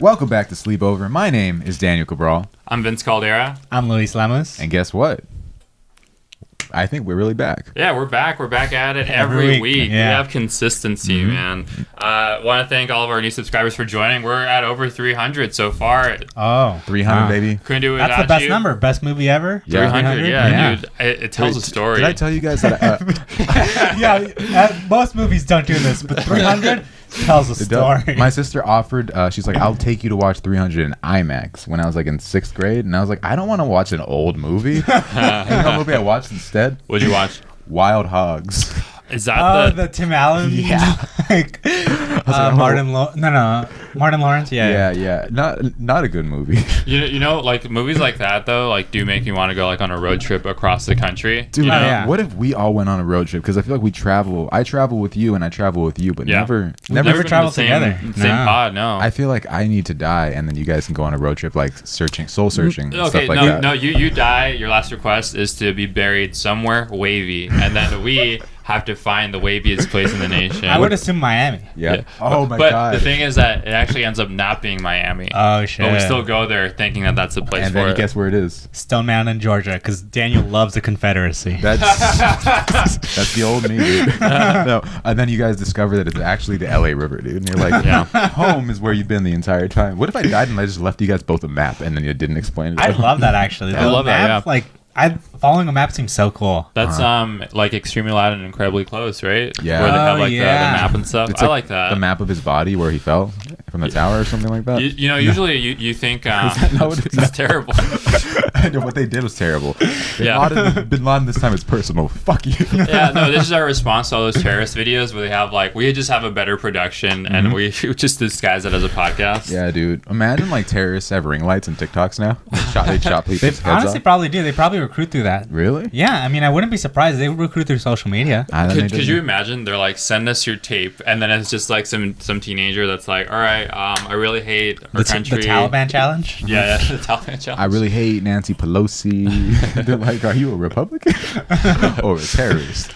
Welcome back to Sleepover. My name is Daniel Cabral. I'm Vince Caldera. I'm Luis Lemos. And guess what? I think we're really back. Yeah, we're back. We're back at it every week. Yeah. We have consistency, man. Want to thank all of our new subscribers for joining. We're at over 300 so far. Oh, 300, baby. Couldn't do it without that's the best you. number. Best movie ever. Yeah. 300, yeah, dude. It tells a story. Did I tell you guys that? Most movies don't do this, but 300 tells a story. My sister offered, she's like, I'll take you to watch 300 in IMAX when I was like in 6th grade. And I was like, I don't want to watch an old movie. You know what movie I watched instead? What'd you watch? Wild Hogs. Is that the Tim Allen? Yeah. Martin Lawrence? Yeah. Not a good movie. You know, like movies like that though, like do make me want to go like on a road trip across the country. Dude, yeah. What if we all went on a road trip? Because I feel like we travel. I travel with you and I travel with you, but never Never traveled been in the together. Same No. pod, no. I feel like I need to die, and then you guys can go on a road trip, like soul searching, Okay, stuff like no, that. no, you die. Your last request is to be buried somewhere wavy, and then we have to find the waviest place in the nation. I would assume Miami. Yeah. Oh my but god. the thing is that it actually ends up not being Miami. Oh, shit. But we still go there thinking that that's the place And for then you it. guess where it is? Stone Mountain, Georgia, because Daniel loves the Confederacy. That's the old me, dude. No, and then you guys discover that it's actually the LA River, dude. And you're like, Yeah. home is where you've been the entire time. What if I died and I just left you guys both a map and then you didn't explain it? I love that, actually. I love that, map, yeah. Like, following a map seems so cool. That's like extremely loud and incredibly close, right? Yeah. Where they have Oh, like yeah. the map and stuff. It's I like that. The map of his body where he fell from the tower or something like that. You know, usually you think not what it is? it's terrible. I know what they did was terrible. Bin Laden this time is personal. Fuck you. Yeah, no, this is our response to all those terrorist videos where they have like, we just have a better production and we just disguise it as a podcast. Yeah, dude. Imagine like terrorists have ring lights and TikToks now. They chop people's heads Honestly, off. probably do. They probably recruit through that. Really? Yeah, I mean, I wouldn't be surprised. They recruit through social media. Could you imagine they're like, send us your tape, and then it's just like some teenager that's like, all right, I really hate our country. The Taliban challenge? Yeah, the Taliban challenge. I really hate Nancy Pelosi. They're like, are you a Republican or a terrorist?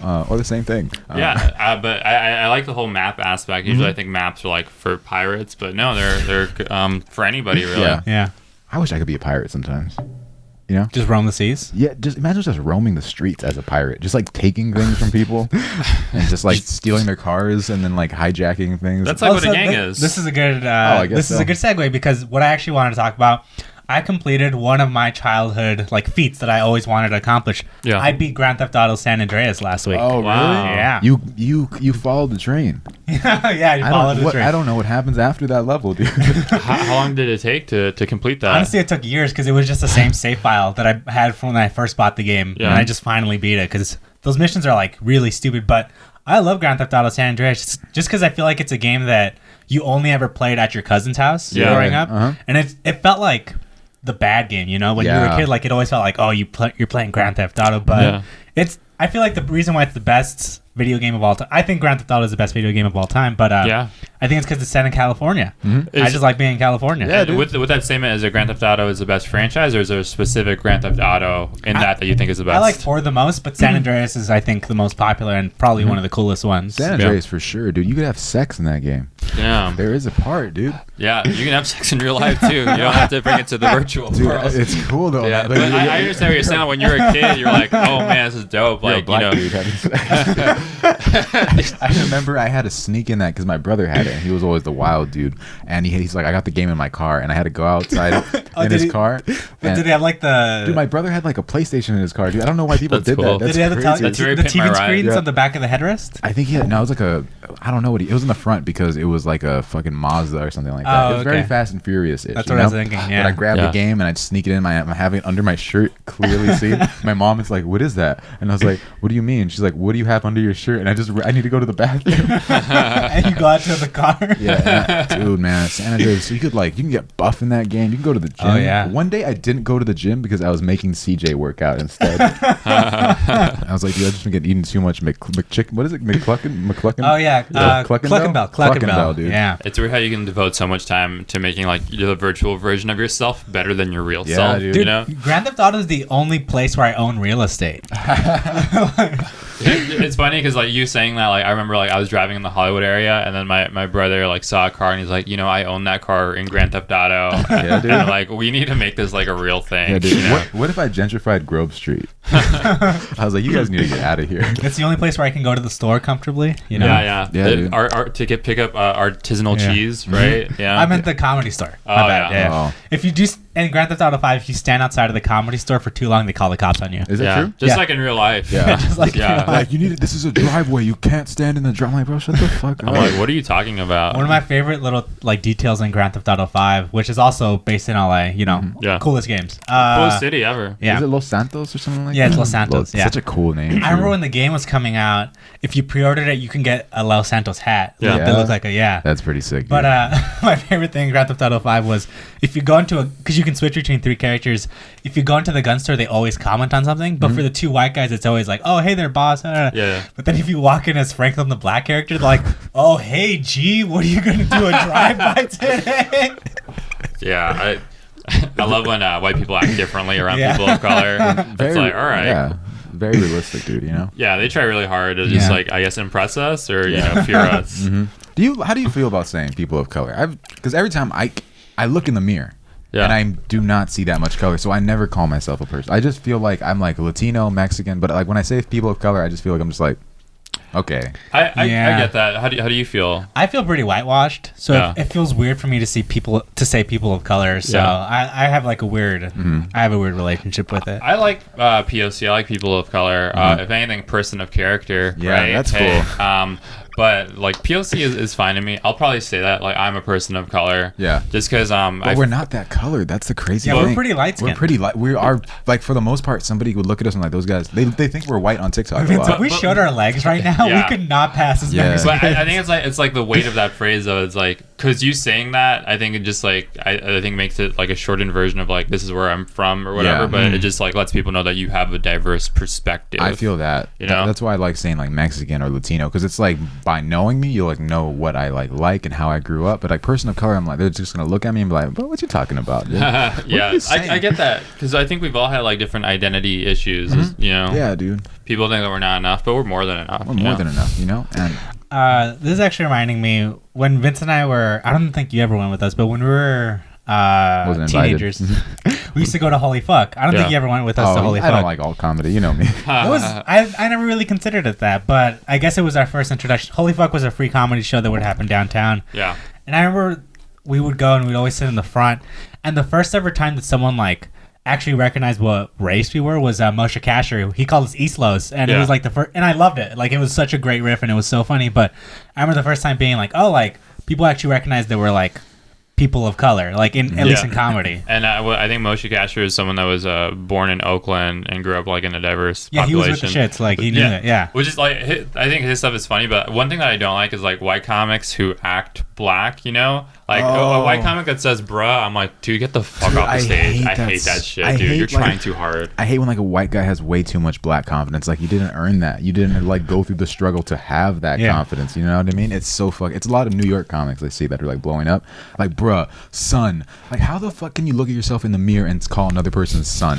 Or the same thing. But I like the whole map aspect. Usually I think maps are like for pirates, but no, they're for anybody really. Yeah. I wish I could be a pirate sometimes. You know? Just roam the seas? Yeah, just imagine just roaming the streets as a pirate. Just like taking things from people and just like stealing their cars and then like hijacking things. That's like what a gang is. This is a good is a good segue, because what I actually wanted to talk about, I completed one of my childhood like feats that I always wanted to accomplish. Yeah. I beat Grand Theft Auto San Andreas last week. Oh, Wow. really? Yeah. You followed the train. Yeah, you followed the train. I don't know what happens after that level, dude. How long did it take to complete that? Honestly, it took years because it was just the same save file that I had from when I first bought the game. Yeah. And I just finally beat it because those missions are like really stupid. But I love Grand Theft Auto San Andreas just because I feel like it's a game that you only ever played at your cousin's house growing up. Uh-huh. And it felt like the bad game, you know? When you were a kid, like it always felt like, oh, you're playing Grand Theft Auto. But I feel like the reason why it's the best video game of all time, I think Grand Theft Auto is the best video game of all time, but I think it's because it's set in California. Mm-hmm. I just like being in California. Yeah, with that statement, is it Grand Theft Auto is the best franchise, or is there a specific Grand Theft Auto in that you think is the best? I like 4 the most, but San Andreas is, I think, the most popular and probably one of the coolest ones. San Andreas for sure, dude. You could have sex in that game. Yeah. There is a part, dude. Yeah, you can have sex in real life too. You don't have to bring it to the virtual Dude, world. it's cool though. Yeah, Like, but I understand what you're saying. When you're a kid, you're like, "Oh man, this is dope!" you're a Like, black dude having sex. I remember I had to sneak in that because my brother had it. And he was always the wild dude, and he's like, "I got the game in my car," and I had to go outside in his car. But did he have like the... Dude, my brother had like a PlayStation in his car, dude. I don't know why people did cool. that. That's did he have crazy. That's very the Pimp My TV Ride. screens Yeah. on the back of the headrest? I think it was like I don't know what it was in the front because it was like a fucking Mazda or something like that. Oh, it was very okay. Fast and Furious. That's what I was thinking, yeah. But I grabbed the game and I'd sneak it in. I'm having it under my shirt, clearly seen. My mom is like, "What is that?" And I was like, "What do you mean?" She's like, "What do you have under your shirt?" And I need to go to the bathroom. And you go out to the car? Yeah, dude, man, San Andreas. So you can get buff in that game. You can go to the gym. Oh, yeah. One day I didn't go to the gym because I was making CJ work out instead. I was like, dude, I've just been eating too much McChicken. What is it? McClucken? Oh, yeah. Cluckenbell, dude. Yeah. It's weird how you can devote so much time to making like the virtual version of yourself better than your real self. dude. You know, Grand Theft Auto is the only place where I own real estate. it's it's funny because like you saying that, like I remember like I was driving in the Hollywood area, and then my brother like saw a car, and he's like, I own that car in Grand Theft Auto. Yeah, dude. And like we need to make this like a real thing. Yeah, dude. What if I gentrified Grove Street? I was like, you guys need to get out of here. It's the only place where I can go to the store comfortably. Yeah. Dude. Our pick up artisanal cheese, right? Yeah. I meant the comedy store. Oh, My bad. yeah. Yeah. Oh. If you do in Grand Theft Auto 5, if you stand outside of the comedy store for too long, they call the cops on you. Is that true? Just Yeah. like in real life. Yeah. Just like Like you need this is a driveway. You can't stand in the driveway. I'm like, bro, shut the fuck up. I'm like, what are you talking about? One of my favorite little like details in Grand Theft Auto 5, which is also based in LA, Yeah. coolest games. Coolest city ever. Yeah. Is it Los Santos or something like that? Yeah, it's Los Santos. Yeah. Such a cool name. I remember when the game was coming out, if you pre-ordered it, you can get a Los Santos hat. Yeah. That looks like That's pretty sick. But dude. my favorite thing in Grand Theft Auto 5 was if you go into because you can switch between 3 characters. If you go into the gun store, they always comment on something. But for the 2 white guys, it's always like, oh, hey there, boss. Yeah. But then if you walk in as Franklin, the black character, they're like, oh, hey, G, what are you going to do, a drive-by today? Yeah. I love when white people act differently around people of color. It's like, all right. Yeah. Very realistic, dude, Yeah, they try really hard to just like, I guess, impress us or, fear us. Mm-hmm. How do you feel about saying people of color? Because every time I look in the mirror, Yeah. and I do not see that much color, so I never call myself a person. I just feel like I'm like Latino, Mexican, but like when I say people of color, I just feel like I'm just like, okay. I get that. How do you feel? I feel pretty whitewashed, so Yeah. it feels weird for me to say people of color. So Yeah. I have like a weird, I have a weird relationship with it. I like POC. I like people of color. If anything, person of character. Yeah, right? that's cool. But like POC is fine to me. I'll probably say that like I'm a person of color. Yeah. Just because But we're not that colored. That's the crazy thing. we're pretty light skinned. We're pretty light. We are like for the most part. Somebody would look at us and like those guys. They think we're white on TikTok. A If lot. we showed our legs right now, Yeah. we could not pass as Yeah. Mexicans. But I think it's like the weight of that phrase though. It's like because you saying that, I think it just like I think makes it like a shortened version of like this is where I'm from or whatever. Yeah. But it just like lets people know that you have a diverse perspective. I feel that. You know? That's why I like saying like Mexican or Latino because it's like by knowing me, you'll like know what I like and how I grew up. But like person of color, I'm like they're just gonna look at me and be like, "Bro, what you talking about?" Dude? Yeah, I get that because I think we've all had like different identity issues. You know, Yeah, dude. people think that we're not enough, but we're more than enough. We're more than enough, you know. And This is actually reminding me when Vince and I were, I don't think you ever went with us, but when we were Wasn't invited. teenagers, we used to go to Holy Fuck. I don't think you ever went with us to Holy I Fuck. don't like all comedy, you know me. It was I never really considered it that, but I guess it was our first introduction. Holy Fuck was a free comedy show that would happen downtown. Yeah. And I remember we would go and we'd always sit in the front. And the first ever time that someone like actually recognized what race we were was Moshe Kasher. He called us Eastlos, and it was like the first, and I loved it. Like it was such a great riff, and it was so funny. But I remember the first time being like, oh, like people actually recognized that we're like people of color, like in at least in comedy. And I think Moshe Kasher is someone that was born in Oakland and grew up like in a diverse population. He was with the shits, like he knew it. Yeah, which is like I think his stuff is funny, but one thing that I don't like is like white comics who act black. You know, like a white comic that says "bruh," I'm like, dude, get the fuck off the stage. I hate that shit, dude. You're trying too hard. I hate when like a white guy has way too much black confidence. Like you didn't earn that. You didn't like go through the struggle to have that confidence. You know what I mean? It's so it's a lot of New York comics I see that are like blowing up. Like, bruh, son. Like, how the fuck can you look at yourself in the mirror and call another person's son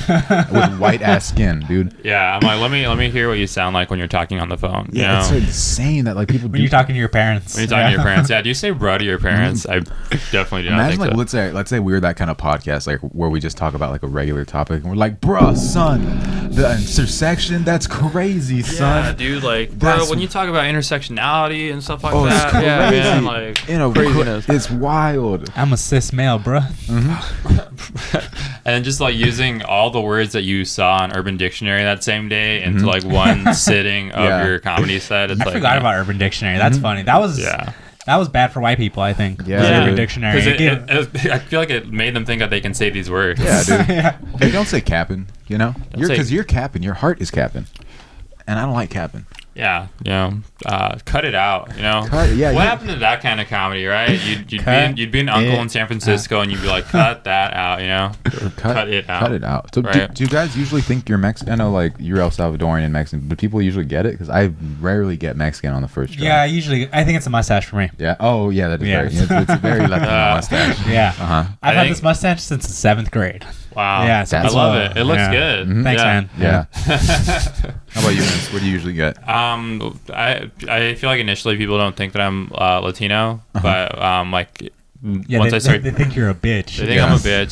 with white ass skin, dude? Yeah, I'm like, let me hear what you sound like when you're talking on the phone. Yeah, it's so insane that like people. When you're talking to your parents. When you're talking to your parents, do you say "bruh" to your parents? I definitely do not. Imagine think like so. let's say we're that kind of podcast like where we just talk about like a regular topic and we're like, bruh, son, the intersection, that's crazy, son. Yeah, dude, like, That's- bro, when you talk about intersectionality and stuff like Oh, it's that, crazy. yeah, man, like, You know, craziness. it's wild. I'm a cis male, bro. And just like using all the words that you saw on Urban Dictionary that same day into like one sitting of your comedy set. It's I like, forgot about Urban Dictionary. That's funny. That was bad for white people, I think. Yeah. Urban dude. Dictionary. Because I feel like it made them think that they can say these words. Yeah, dude. Yeah. Hey, don't say capping, you know? Because you're capping. Your heart is capping. And I don't like capping. Yeah, you know, cut it out. You know, Cut it, yeah, What you- happened to that kind of comedy, right? You'd be an uncle it in San Francisco, and you'd be like, cut that out. You know, cut it out. Cut it out. So Right. do you guys usually think you're Mexican? I know like you're El Salvadorian and Mexican, but people usually get it because I rarely get Mexican on the first try. Yeah, I think it's a mustache for me. Yeah. Oh, yeah. That is Yeah. very. It's a very Latino mustache. Yeah. Uh huh. I've I had think- this mustache since the 7th grade. Wow. Yeah, so I love it. It looks good. Mm-hmm. Thanks, man. Yeah. How about you, Vince? What do you usually get? I feel like initially people don't think that I'm Latino, but like Yeah, once they, I start, they think you're a bitch. they think I'm a bitch.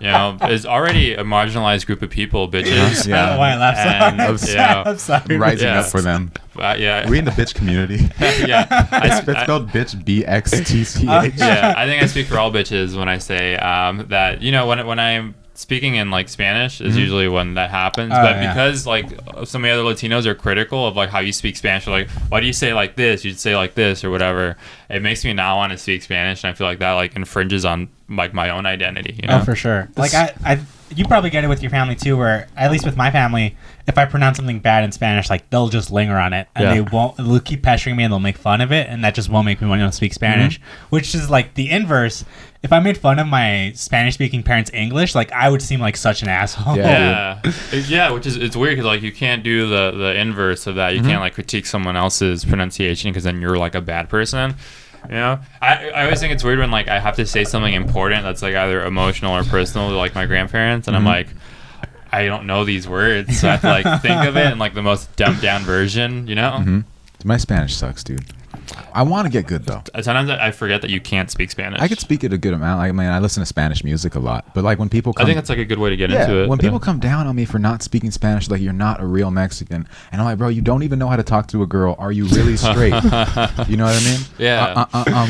Which is already a marginalized group of people, bitches. I don't know why I laughed. And, I'm sorry. Rising up for them. Yeah. We in the bitch community. Yeah. It's spelled bitch, BXTCH. Yeah, I think I speak for all bitches when I say that when I'm speaking in like Spanish is usually when that happens, but because like so many other Latinos are critical of like how you speak Spanish, or like why do you say it like this, you'd say like this or whatever, it makes me not want to speak Spanish, and I feel like that like infringes on like my own identity, you know? Oh, for sure. Like I you probably get it with your family too, where at least with my family, if I pronounce something bad in Spanish, like they'll just linger on it, and they'll keep pestering me, and they'll make fun of it, and that just won't make me want to speak Spanish, which is like the inverse. If I made fun of my Spanish-speaking parents' English, like I would seem like such an asshole. Yeah, which is it's weird because like you can't do the inverse of that. You can't like critique someone else's pronunciation because then you're like a bad person. You know, I always think it's weird when like I have to say something important that's like either emotional or personal to like my grandparents, and I'm like, I don't know these words, so I have to like think of it in like the most dumbed down version, you know? My Spanish sucks, dude. I want to get good though. Sometimes I forget that you can't speak Spanish. I could speak it a good amount. I mean, I listen to Spanish music a lot, but like when people come, I think that's like a good way to get into it. When people come down on me for not speaking Spanish, like you're not a real Mexican, and I'm like, bro, you don't even know how to talk to a girl. Are you really straight? You know what I mean? Yeah.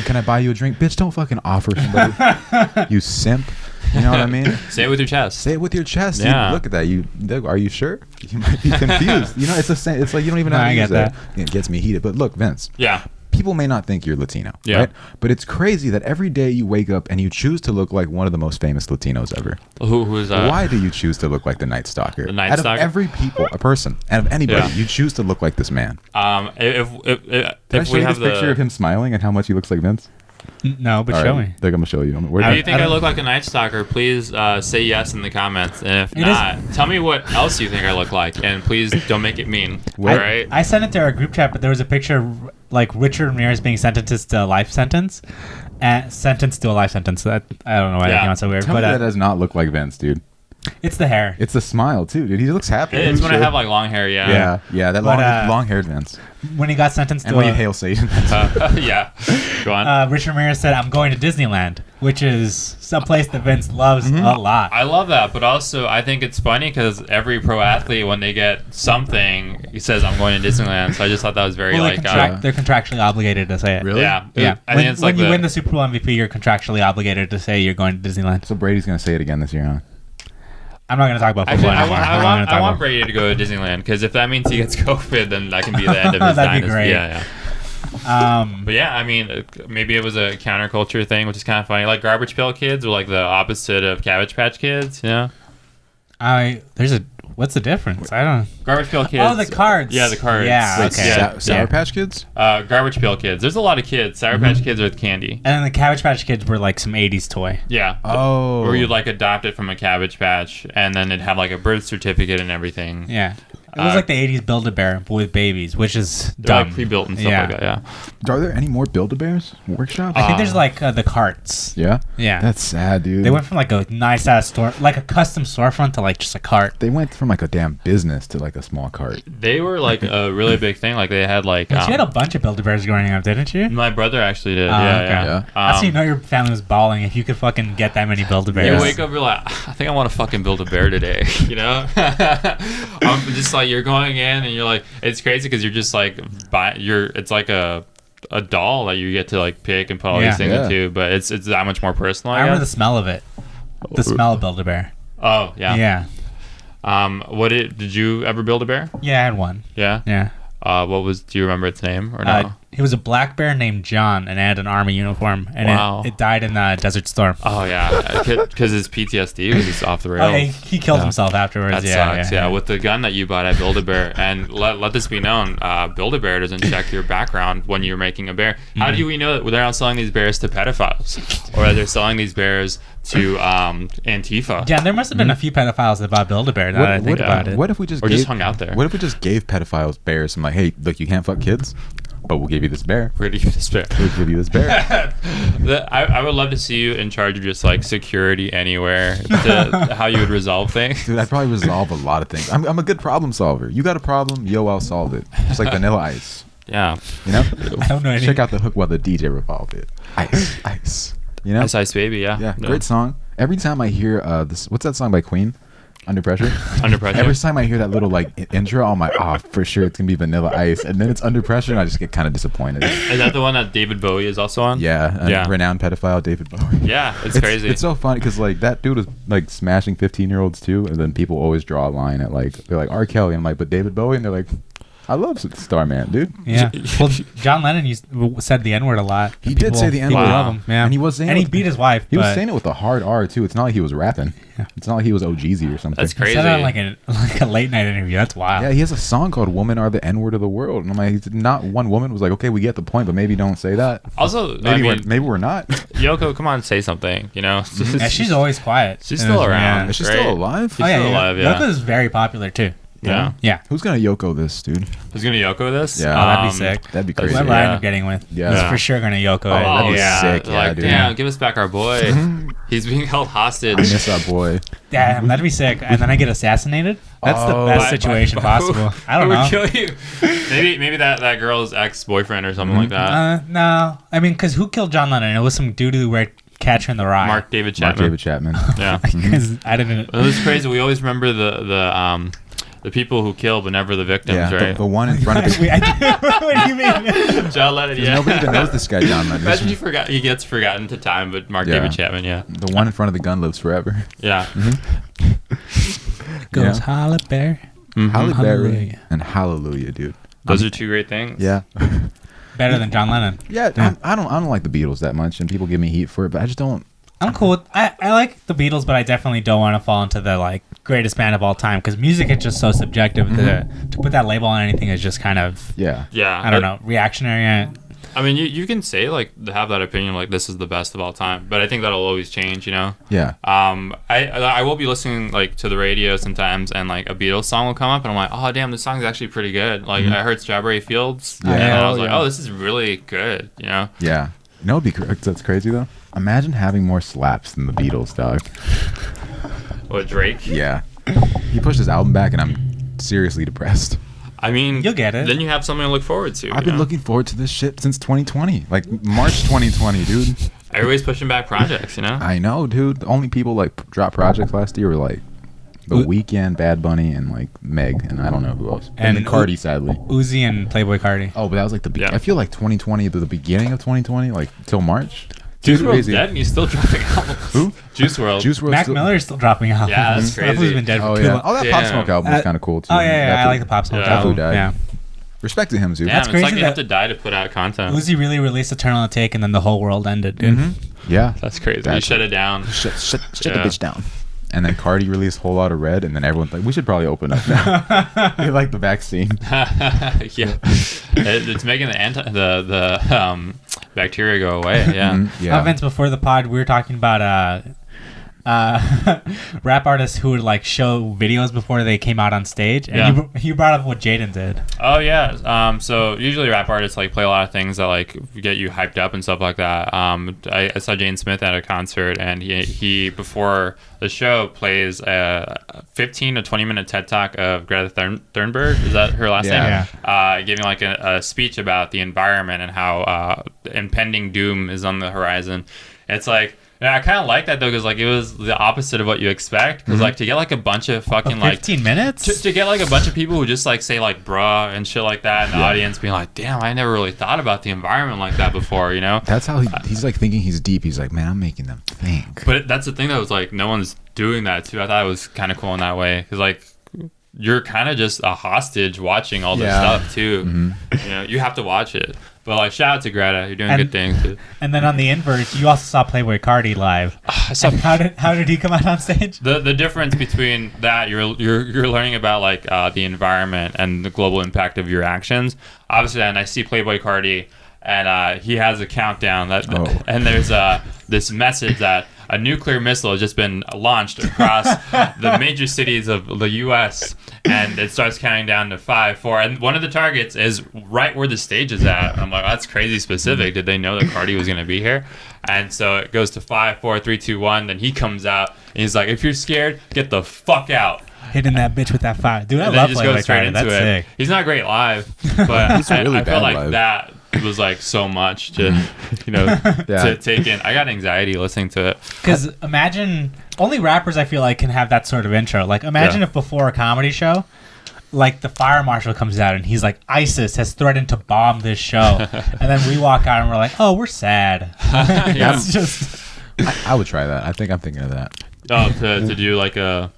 Can I buy you a drink? Bitch, don't fucking offer somebody. You simp. You know what I mean? Say it with your chest. Say it with your chest. Yeah. Look at that. Are you sure? You might be confused. You know, it's the same. It's like you don't even know how to use that. It gets me heated. But look, Vince. Yeah. People may not think you're Latino, right? But it's crazy that every day you wake up and you choose to look like one of the most famous Latinos ever. Who is that? Why do you choose to look like the Night Stalker? The Night Out Stalker? of every a person, out of anybody, you choose to look like this man. If Can I show you this picture of him smiling and how much he looks like Vince? No, but show me. They're gonna show you. If you think I look like a Night Stalker, please say yes in the comments. And if not, tell me what else you think I look like. And please don't make it mean. All right? I sent it to our group chat, but there was a picture of like Richard Ramirez being sentenced to a life sentence. Sentenced to a life sentence. I don't know why that came out so weird. Tell me that does not look like Vince, dude. It's the hair. It's the smile too, dude. He looks happy. It's when I have like long hair, Yeah, that long-haired Vince. When he got sentenced and when you hail Satan. Yeah. Go on. Richard Ramirez said, "I'm going to Disneyland," which is some place that Vince loves a lot. I love that, but also I think it's funny because every pro athlete, when they get something, he says, "I'm going to Disneyland." So I just thought that was very they're contractually obligated to say it. Really? Yeah. I think it's when you win the Super Bowl MVP, you're contractually obligated to say you're going to Disneyland. So Brady's gonna say it again this year, huh? I'm not going to talk about football anymore. I want Brady to go to Disneyland because if that means he gets COVID, then that can be the end of his dynasty. That'd be great. Yeah. But yeah, I mean, maybe it was a counterculture thing, which is kind of funny. Like Garbage Pail Kids were like the opposite of Cabbage Patch Kids. You know? What's the difference? I don't. Garbage Pail Kids. Oh, the cards. Yeah, the cards. Yeah. Okay. Sour Patch Kids. Garbage Pail Kids. There's a lot of kids. Sour Patch Kids are the candy. And then the Cabbage Patch Kids were like some '80s toy. Yeah. Oh. Or you'd like adopt it from a Cabbage Patch, and then it'd have like a birth certificate and everything. Yeah. It was like the '80s Build-A-Bear with babies, which is dumb. Like pre-built and stuff like that. Yeah. Are there any more Build-A-Bears workshops? I think there's like the carts. Yeah. Yeah. That's sad, dude. They went from like a nice ass store, like a custom storefront, to like just a cart. They went from like a damn business to like a small cart. They were like a really big thing. Like they had like. You had a bunch of Build-A-Bears growing up, didn't you? My brother actually did. Yeah. That's how you know your family was balling if you could fucking get that many Build-A-Bears. You wake up, you're like, I think I want to fucking build a bear today. You know, just like you're going in and you're like, it's crazy because you're just like, it's like a doll that you get to like pick and put all these things into, but it's that much more personal. I remember the smell of it. The smell of Build-A-Bear. Oh yeah. Yeah. Did you ever build a bear? Yeah, I had one. Yeah. Yeah. Do you remember its name or no? He was a black bear named John and had an army uniform, and it died in the Desert Storm. Oh yeah, because his PTSD was just off the rails. Oh, he killed himself afterwards. That sucks. Yeah, with the gun that you bought at Build-A-Bear, and let this be known, Build-A-Bear doesn't check your background when you're making a bear. How do we know that they're not selling these bears to pedophiles, or they're selling these bears to Antifa? Yeah, there must have been a few pedophiles that bought Build-A-Bear. Now that I think about it. What if we just just hung out there? What if we just gave pedophiles bears? I'm like, hey, look, you can't fuck kids. but we'll give you this bear. We're gonna give you this bear. We'll give you this bear. I would love to see you in charge of just like security anywhere. How you would resolve things. Dude, I'd probably resolve a lot of things. I'm a good problem solver. You got a problem, yo, I'll solve it. Just like Vanilla Ice. Yeah. You know? I don't know anything. Check out the hook while the DJ revolved it. Ice, ice. You know? Ice Baby, yeah. Yeah, great song. Every time I hear this, what's that song by Queen? Under Pressure? Under Pressure. Every time I hear that little like intro, I'm like, oh, for sure it's gonna be Vanilla Ice, and then it's Under Pressure, and I just get kind of disappointed. Is that the one that David Bowie is also on? Yeah, renowned pedophile David Bowie. Yeah, it's crazy. It's so funny because like that dude was like smashing 15-year-olds too, and then people always draw a line at like they're like R. Kelly, and I'm like, but David Bowie, and they're like, I love Starman, dude. Yeah. Well, John Lennon said the N-word a lot. He did say the N-word. People love him. Yeah. And he was saying he beat his wife. He was saying it with a hard R too. It's not like he was rapping. Yeah. It's not like he was OGZ or something. That's crazy. He said it on like a late night interview. That's wild. Yeah, he has a song called "Women Are the N-word of the World," and I'm like, not one woman was like, okay, we get the point, but maybe don't say that. Also, maybe we're not. Yoko, come on, say something. You know. Yeah, she's always quiet. She's still around. Yeah. Is she still alive? She's still alive. Yeah. Yoko is very popular too. Yeah. Who's gonna Yoko this, dude? Who's gonna Yoko this? Yeah. Oh, that'd be sick. That'd be crazy. Whoever I end up getting with, he's for sure gonna Yoko. That'd be sick. Yeah, like, dude. damn, give us back our boy. He's being held hostage. I miss our boy. Damn, that'd be sick. And then I get assassinated. That's the best situation possible. I don't know. Who would kill you? Maybe that girl's ex-boyfriend or something like that. No, I mean, because who killed John Lennon? It was some dude who read Catcher in the Rye. Mark David Chapman. Yeah, because I didn't. It was crazy. We always remember the people who kill, but never the victims, right? The one in front of the... What do you mean? John Lennon, yeah. Nobody even knows this guy, John Lennon. Imagine he gets forgotten to time, but Mark David Chapman, yeah. The one in front of the gun lives forever. Yeah. Goes Halle Berry. Halle Berry and Hallelujah, dude. Those are two great things. Yeah. Better than John Lennon. Yeah, I don't like the Beatles that much, and people give me heat for it, but I just don't. I'm cool with, I like the Beatles, but I definitely don't want to fall into the like greatest band of all time because music is just so subjective. To put that label on anything is just kind of I don't know, reactionary. I mean, you can say like have that opinion like this is the best of all time, but I think that'll always change, you know. Yeah. I will be listening like to the radio sometimes, and like a Beatles song will come up, and I'm like, oh damn, this song's actually pretty good. Like I heard Strawberry Fields, and I was like, oh, this is really good, you know. Yeah. You know, that's crazy though. Imagine having more slaps than the Beatles, dog. What, Drake? Yeah. He pushed his album back, and I'm seriously depressed. I mean, you'll get it. Then you have something to look forward to. I've been looking forward to this shit since 2020, like March 2020, dude. Everybody's pushing back projects, you know. I know, dude. The only people like drop projects last year were like The Weeknd, Bad Bunny, and like Meg, and I don't know who else. And then Cardi, sadly. Uzi and Playboy Cardi. Oh, but that was like I feel like 2020, the beginning of 2020, like till March. Juice WRLD's dead and he's still dropping albums. Who? Juice WRLD. Mac Miller's still dropping albums. Yeah, that's crazy. He's been dead for too long. Oh, that Pop Smoke album was kind of cool too. Oh yeah, I like the Pop Smoke album. Died. Yeah. Respect to him, too. Damn, That's crazy. It's like you have to die to put out content. Uzi really released Eternal Take, and then the whole world ended, dude. Yeah, that's crazy. You shut it down. Shut the bitch down. And then Cardi released a whole lot of Red, and then everyone's like, we should probably open up now. They like the vaccine. Yeah, it's making the bacteria go away. Yeah. Yeah. Vince, before the pod, we were talking about rap artists who would like show videos before they came out on stage, and you brought up what Jaden did. Oh yeah. So usually rap artists like play a lot of things that like get you hyped up and stuff like that. I saw Jaden Smith at a concert, and he before the show plays a 15 to 20 minute TED Talk of Greta Thunberg. Is that her last name? Yeah. Giving like a speech about the environment and how impending doom is on the horizon. It's like. Yeah, I kind of like that though, because like it was the opposite of what you expect. Because like to get like a bunch of fucking 15 minutes to get like a bunch of people who just like say like bruh and shit like that in the audience, being like, damn, I never really thought about the environment like that before, you know? That's how he's like thinking he's deep. He's like, man, I'm making them think. But that's the thing that was like no one's doing that too. I thought it was kind of cool in that way, because like you're kind of just a hostage watching all this stuff too. You know, you have to watch it. But like, shout out to Greta, you're doing good things. Too. And then on the inverse, you also saw Playboy Cardi live. How did he come out on stage? The difference between that, you're learning about like the environment and the global impact of your actions. Obviously, and I see Playboy Cardi, and he has a countdown and there's this message that a nuclear missile has just been launched across the major cities of the U.S. and it starts counting down to 5, 4, and one of the targets is right where the stage is at. I'm like, that's crazy specific. Did they know that Cardi was going to be here? And so it goes to 5, 4, 3, 2, 1. Then he comes out and he's like, if you're scared, get the fuck out. Hitting that bitch with that fire. Dude, I and love just playing goes like straight that. into That's it. sick. He's not great live, but He's really I feel bad like live. that was like so much to, to take in. I got anxiety listening to it. Because imagine, only rappers I feel like can have that sort of intro. Like imagine if before a comedy show, like the fire marshal comes out and he's like, ISIS has threatened to bomb this show. And then we walk out and we're like, oh, we're sad. It's just... I would try that. I think I'm thinking of that. Oh, to do like I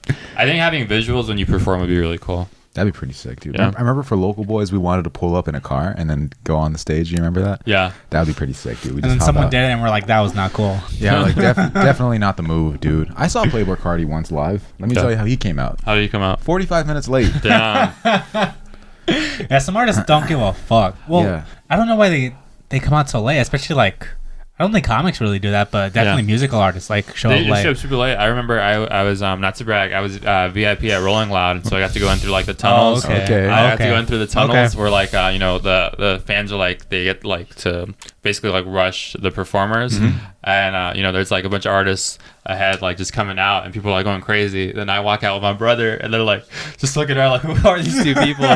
think having visuals when you perform would be really cool. That'd be pretty sick, dude. Yeah. I remember for Local Boys, we wanted to pull up in a car and then go on the stage. You remember that? Yeah. That would be pretty sick, dude. And then someone did it and we're like, that was not cool. Yeah, like definitely not the move, dude. I saw Playboy Cardi once live. Let me tell you how he came out. How did he come out? 45 minutes late. Damn. Yeah, some artists don't give a fuck. Well, Yeah. I don't know why they come out so late, especially like, I don't think comics really do that, but definitely musical artists like show They up late. show up super late. I remember I was not to brag, I was VIP at Rolling Loud, and so I got to go in through like the tunnels. Oh, okay. I got to go in through the tunnels where like the fans are like they get like to basically like rush the performers, and there's like a bunch of artists ahead like just coming out and people are like going crazy. Then I walk out with my brother and they're like just looking around like, who are these two people?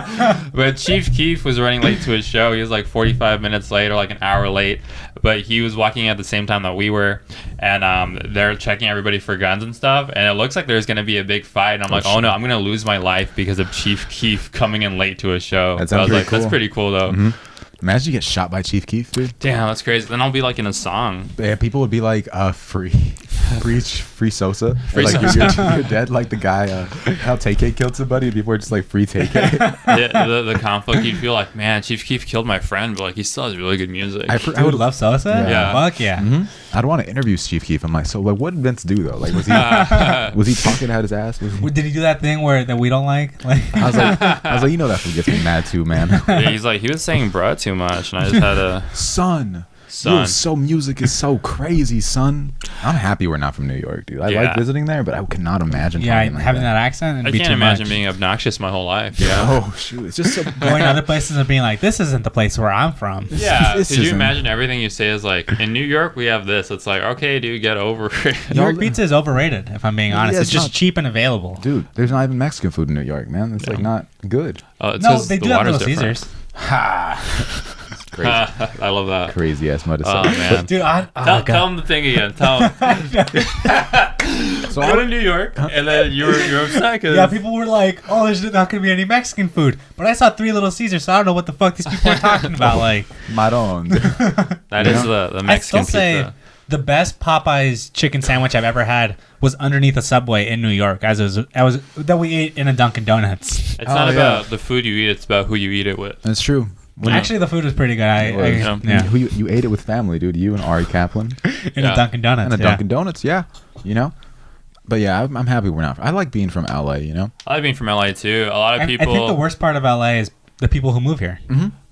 But Chief Keef was running late to his show. He was like 45 minutes late or like an hour late, but he was walking at the same time that we were, and they're checking everybody for guns and stuff, and it looks like there's gonna be a big fight, and I'm like, oh no, I'm gonna lose my life because of Chief Keef coming in late to a show. That So I sounds was like, pretty that's cool. pretty cool though. Imagine you get shot by Chief Keef, dude. Damn, that's crazy. Then I'll be like in a song. Yeah, people would be like, free Sosa. Free Like Sosa. you're dead, like the guy how TK killed somebody. People are just like free TK. The conflict, you'd feel like, man, Chief Keef killed my friend, but like he still has really good music. I would love Sosa. Yeah. Fuck yeah. I'd want to interview Chief Keef. I'm like, so like, what did Vince do though? Like, was he talking out his ass? Did he do that thing that we don't like? I was like, you know that fool gets me mad too, man. Yeah, he's like, he was saying bruh too much, and I just had to... Son. Music is so crazy, son. I'm happy we're not from New York, dude. I like visiting there, but I could not imagine. Yeah, talking like having that accent. I can't imagine being obnoxious my whole life. Yeah. Oh shoot, it's just so going to other places and being like, this isn't the place where I'm from. Yeah. This Could you isn't- imagine everything you say is like, in New York we have this. It's like, okay, dude, get over it. New York pizza is overrated, if I'm being honest. Yeah, it's just not- cheap and available. dude. There's not even Mexican food in New York, man. It's like not good. It's No, 'cause they the do have water's Little different. Caesars. Crazy, I love that. crazy ass mother. Oh man. Dude, Tell him the thing again. Tell him. So Go to New York, and then you're upset because yeah, people were like, oh, there's not going to be any Mexican food. But I saw 3 Little Caesars, so I don't know what the fuck these people are talking about. Like, Maron. that is the Mexican I still say pizza. the best Popeyes chicken sandwich I've ever had was underneath a Subway in New York, that we ate in a Dunkin' Donuts. It's not about the food you eat; it's about who you eat it with. That's true. Actually, the food was pretty good. Yeah. Who you ate it with family, dude. You and Ari Kaplan. In a Dunkin' Donuts. And a Dunkin' Donuts, yeah. You know? But yeah, I'm happy we're not. I like being from LA, you know? I like being from LA too. A lot of people. I think the worst part of LA is the people who move here.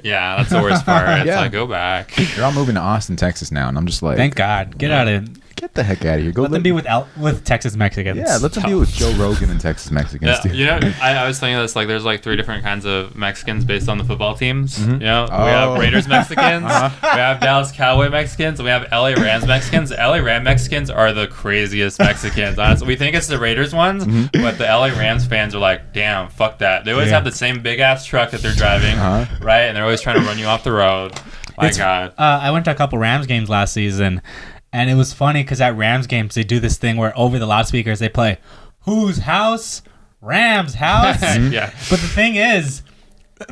Yeah, that's the worst part. It's Yeah. like, go back. They're all moving to Austin, Texas now, and I'm just like, Thank God. Get out of get the heck out of here. Go Let them be with Texas Mexicans. Yeah, let them be with Joe Rogan and Texas Mexicans. Yeah, dude. you know, I was thinking this, like, there's like 3 different kinds of Mexicans based on the football teams. You know, we have Raiders Mexicans, we have Dallas Cowboy Mexicans, and we have LA Rams Mexicans. LA Ram Mexicans are the craziest Mexicans. Honestly, we think it's the Raiders ones, but the LA Rams fans are like, damn, fuck that. They always have the same big ass truck that they're driving, right? And they're always trying to run you off the road. My God. I went to a couple Rams games last season, and it was funny because at Rams games they do this thing where over the loudspeakers they play "Whose House? Rams House." Yeah. But the thing is,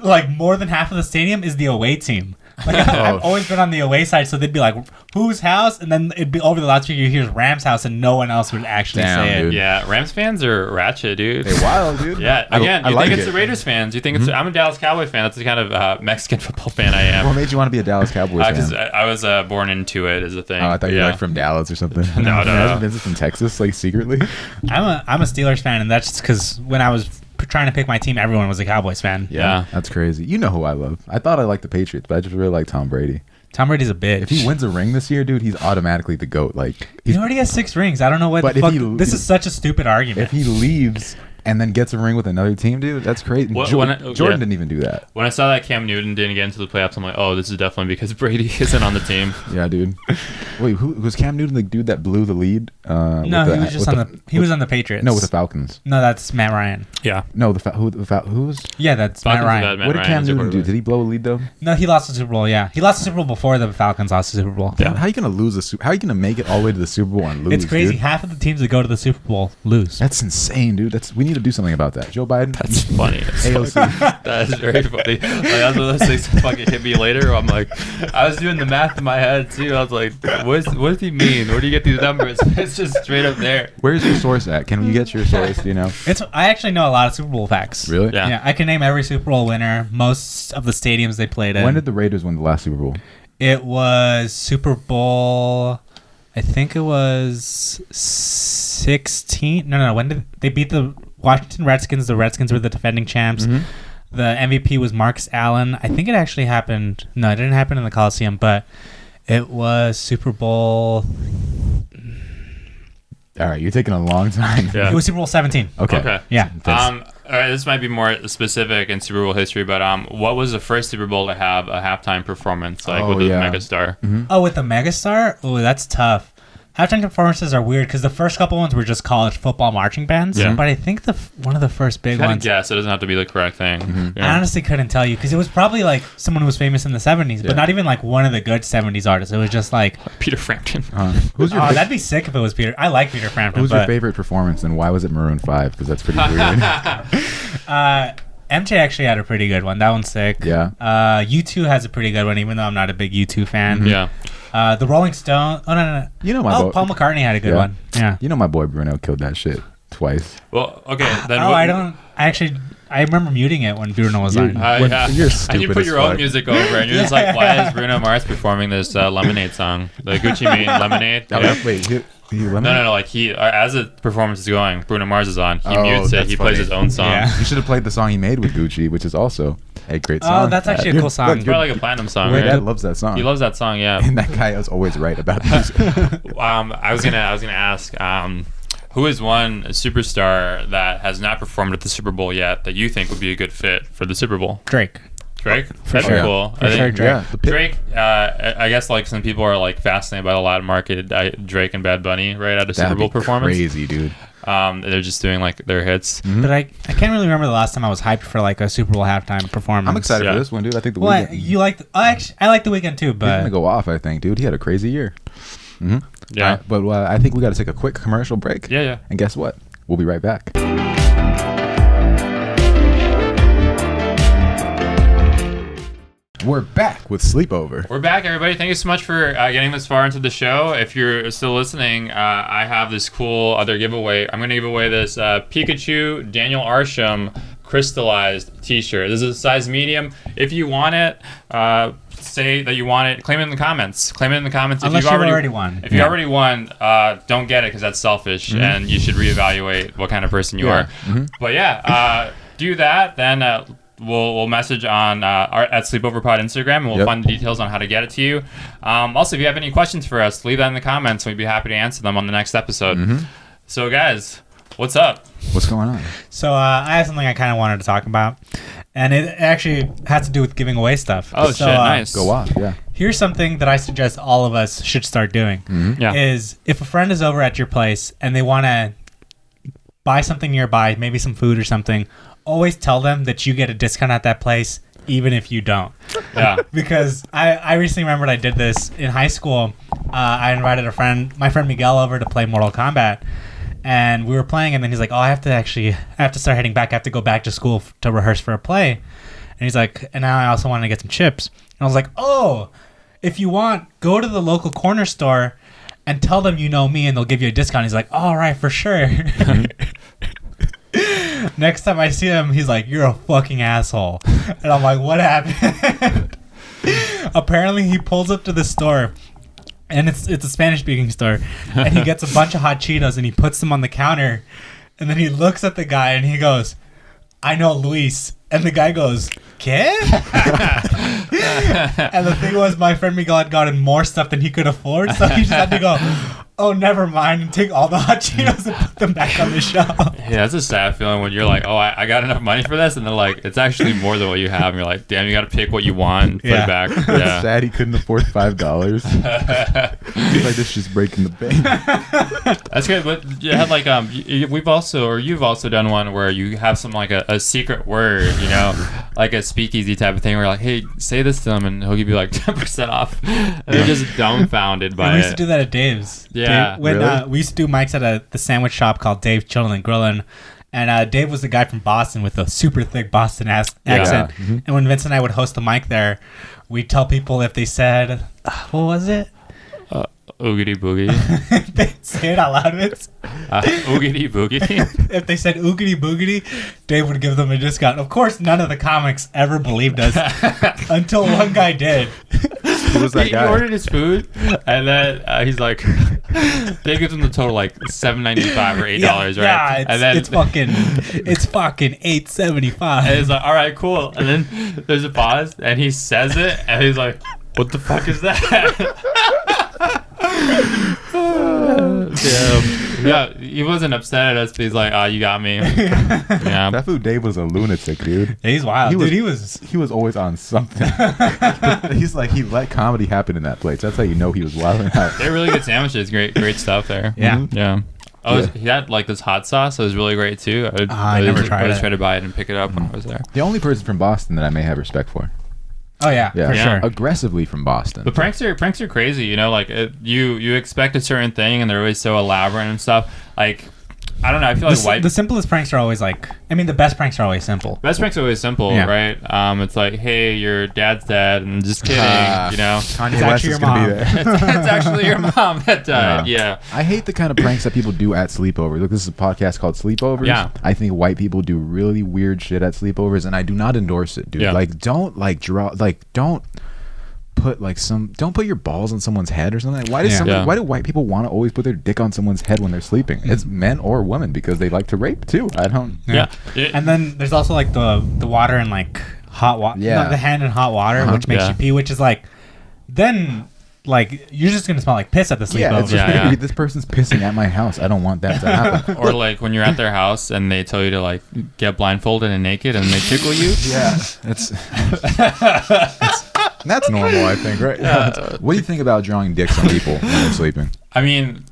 like more than half of the stadium is the away team. Like I've always been on the away side, so they'd be like, "Whose house?" And then it'd be over the loudspeaker. You hear Rams House, and no one else would actually say it. Dude. Yeah, Rams fans are ratchet, dude. They wild, dude. Yeah, again, I you like think it's it. the Raiders fans. You think it's... I'm a Dallas Cowboy fan. That's the kind of Mexican football fan I am. What made you want to be a Dallas Cowboys Because fan? I was born into it, is the thing. Oh, I thought you were like from Dallas or something. No. Imagine Vince's from Texas, like secretly. I'm a Steelers fan, and that's just because when I was trying to pick my team, everyone was a Cowboys fan. Yeah. That's crazy. You know who I love. I thought I liked the Patriots, but I just really like Tom Brady. Tom Brady's a bitch. If he wins a ring this year, dude, he's automatically the GOAT. Like he already has 6 rings. I don't know what the fuck. This is such a stupid argument. If he leaves and then gets a ring with another team, dude, that's crazy. Jordan didn't even do that. When I saw that Cam Newton didn't get into the playoffs, I'm like, oh, this is definitely because Brady isn't on the team. Yeah, dude. Wait, who was Cam Newton, the dude that blew the lead? No, he was just he was on the Patriots. No, with the Falcons. No, that's Matt Ryan. Yeah. No, who was? Yeah, that's Falcons Matt Ryan. What did Cam Newton do? Did he blow a lead though? No, he lost the Super Bowl. Yeah, he lost the Super Bowl before the Falcons lost the Super Bowl. Yeah. How are you gonna lose How are you gonna make it all the way to the Super Bowl and lose? It's crazy. Dude? Half of the teams that go to the Super Bowl lose. That's insane, dude. We need to do something about that. Joe Biden. That's funny. AOC. That is very funny. Like, that's one of those things that fucking hit me later. I'm like, I was doing the math in my head too. I was like, what does he mean? Where do you get these numbers? It's just straight up there. Where's your source at? Can you get your source? Do you know? I actually know a lot of Super Bowl facts. Really? Yeah. I can name every Super Bowl winner, most of the stadiums they played in. When did the Raiders win the last Super Bowl? It was Super Bowl, I think it was 16. No. When did they beat the Washington Redskins? The Redskins were the defending champs. Mm-hmm. The MVP was Marcus Allen. I think it actually happened. No, it didn't happen in the Coliseum, but it was Super Bowl. All right, you're taking a long time. Yeah. It was Super Bowl 17. Okay. Yeah. All right, this might be more specific in Super Bowl history, but what was the first Super Bowl to have a halftime performance with the megastar? Mm-hmm. Oh, with the megastar? Oh, that's tough. Halftime performances are weird because the first couple ones were just college football marching bands. Yeah. But I think one of the first big ones. Guess it doesn't have to be the correct thing. Mm-hmm. Yeah. I honestly couldn't tell you because it was probably like someone who was famous in the 70s, but not even like one of the good 70s artists. It was just like Peter Frampton. That'd be sick if it was Peter. I like Peter Frampton. Who's your favorite performance and why was it Maroon 5? Because that's pretty weird. MJ actually had a pretty good one. That one's sick. Yeah. U2 has a pretty good one, even though I'm not a big U2 fan. Mm-hmm. Yeah. The Rolling Stone. Oh no. You know Paul McCartney had a good one. Yeah. You know my boy Bruno killed that shit twice. Well, okay. Then I remember muting it when Bruno was on. You're stupid. And you put your own music over, and you're just like, why is Bruno Mars performing this Lemonade song? The Gucci Mane Lemonade. Wait. No. Like as the performance is going, Bruno Mars is on. He mutes it. He plays his own song. Yeah. You should have played the song he made with Gucci, which is also a great song. Oh, that's actually a cool song. It's probably like a platinum song. My right? dad loves that song. He loves that song. Yeah. And that guy is always right about music. I was gonna ask. Who is one superstar that has not performed at the Super Bowl yet that you think would be a good fit for the Super Bowl? Drake. That'd be cool. For sure, Drake. Yeah, Drake. I guess like some people are like fascinated by the Latin market. Drake and Bad Bunny right at a Super Bowl performance. Crazy, dude. They're just doing like their hits. Mm-hmm. But I can't really remember the last time I was hyped for like a Super Bowl halftime performance. I'm excited for this one, dude. I think the Weeknd. You like? I like the Weeknd too, but he's gonna go off. I think, dude. He had a crazy year. Mm-hmm. Yeah. Right, but I think we got to take a quick commercial break. Yeah. And guess what? We'll be right back. We're back with Sleepover. We're back, everybody. Thank you so much for getting this far into the show. If you're still listening, I have this cool other giveaway. I'm going to give away this Pikachu Daniel Arsham crystallized t-shirt. This is a size medium. If you want it, say that you want it. Claim it in the comments. Unless you've already won. If you already won, don't get it because that's selfish, and you should reevaluate what kind of person you are. Mm-hmm. But do that. Then we'll message on at Sleepover Pod Instagram, and we'll find the details on how to get it to you. Also, if you have any questions for us, leave that in the comments, and we'd be happy to answer them on the next episode. Mm-hmm. So, guys, what's up? What's going on? So I have something I kind of wanted to talk about, and it actually has to do with giving away stuff. Oh, shit, nice. Go off, yeah. Here's something that I suggest all of us should start doing. Mm-hmm. Is if a friend is over at your place and they want to buy something nearby, maybe some food or something, always tell them that you get a discount at that place, even if you don't. Yeah. Because I recently remembered I did this in high school. I invited my friend Miguel over to play Mortal Kombat. And we were playing, and then he's like, "Oh, I have to start heading back. I have to go back to school to rehearse for a play." And he's like, "And now I also want to get some chips." And I was like, "Oh, if you want, go to the local corner store and tell them you know me, and they'll give you a discount." He's like, "All right, for sure." Next time I see him, he's like, "You're a fucking asshole." And I'm like, "What happened?" Apparently, he pulls up to the store. And it's a Spanish-speaking store. And he gets a bunch of hot Cheetos and he puts them on the counter. And then he looks at the guy and he goes, "I know Luis." And the guy goes, "¿Qué?" And the thing was, my friend Miguel had gotten more stuff than he could afford, so he just had to go, oh, never mind, and take all the hot Cheetos and put them back on the shelf. Yeah, that's a sad feeling when you're like, oh, I got enough money for this, and they're like, it's actually more than what you have, and you're like, damn, you got to pick what you want and put it back. Yeah. Sad he couldn't afford $5. He's like, this just breaking the bank. That's good, but you had like you've also done one where you have some like a secret word, you know, like a speakeasy type of thing, where you're like, hey, say this to them, and he'll give you like 10% off, and they're just dumbfounded by it. We used to do that at Dave's. Yeah, Dave, when really? we used to do mics at the sandwich shop called Dave Chillin' and Grillin', and Dave was the guy from Boston with a super thick Boston accent. Mm-hmm. And when Vince and I would host the mic there, we'd tell people if they said, what was it? Oogity boogity. They say it out loud, Vince. Oogity boogity. If they said oogity boogity, Dave would give them a discount. Of course, none of the comics ever believed us until one guy did. Who was that guy? He ordered his food, and then he's like, Dave gives him the total like $7.95 or $8, right? Yeah, and then it's fucking $8.75. And he's like, all right, cool. And then there's a pause, and he says it, and he's like, what the fuck is that? Damn. Yeah, he wasn't upset at us, but he's like, oh, you got me. Yeah. That food Dave was a lunatic, dude. He's wild. He was always on something. He's like, he let comedy happen in that place. That's how you know he was wilding out. They're really good sandwiches. Great stuff there. Yeah. Mm-hmm. Yeah. Oh, he had like this hot sauce. It was really great too. I never tried it. I just tried to buy it and pick it up when I was there. The only person from Boston that I may have respect for. Oh yeah, for sure. Aggressively from Boston. But pranks are crazy, you know. Like you expect a certain thing, and they're always so elaborate and stuff. Like I don't know. I feel like the simplest pranks are always like. I mean, the best pranks are always simple. Best pranks are always simple, right? It's like, hey, your dad's dead, and just kidding, you know. Kanye West is gonna be there. It's actually your mom that died. Yeah. I hate the kind of pranks that people do at sleepovers. Look, this is a podcast called Sleepovers. Yeah. I think white people do really weird shit at sleepovers, and I do not endorse it, dude. Yeah. Like, don't put your balls on someone's head or something. Why do white people want to always put their dick on someone's head when they're sleeping? It's men or women because they like to rape too. I don't. Yeah. And then there's also like the water and like hot water. Yeah. No, the hand in hot water, which makes you pee, which is like, then like you're just gonna smell like piss at the sleepover. This person's pissing at my house. I don't want that to happen. Or like when you're at their house and they tell you to like get blindfolded and naked and they tickle you. Yeah, that's normal, I think, right? What do you think about drawing dicks on people when they're sleeping? I mean,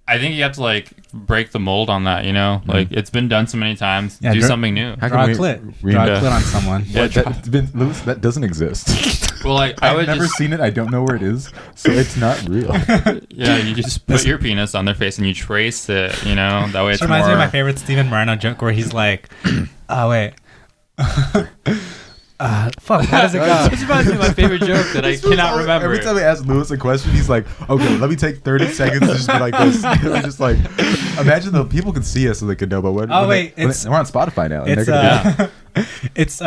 I think you have to like break the mold on that, you know? Like it's been done so many times. Do something new. Draw a clit on someone. That doesn't exist. Well, like I've never seen it. I don't know where it is, so it's not real. Yeah, you just put your penis on their face and you trace it, you know? That way it's reminds more... me of my favorite Steven Moreno joke where he's like, oh, wait. Fuck, how does it go? This reminds me of my favorite joke that I cannot remember. Every time I ask Lewis a question, he's like, okay, let me take 30 seconds to just be like this. Just like, imagine the people can see us so they could know, but we're on Spotify now. It's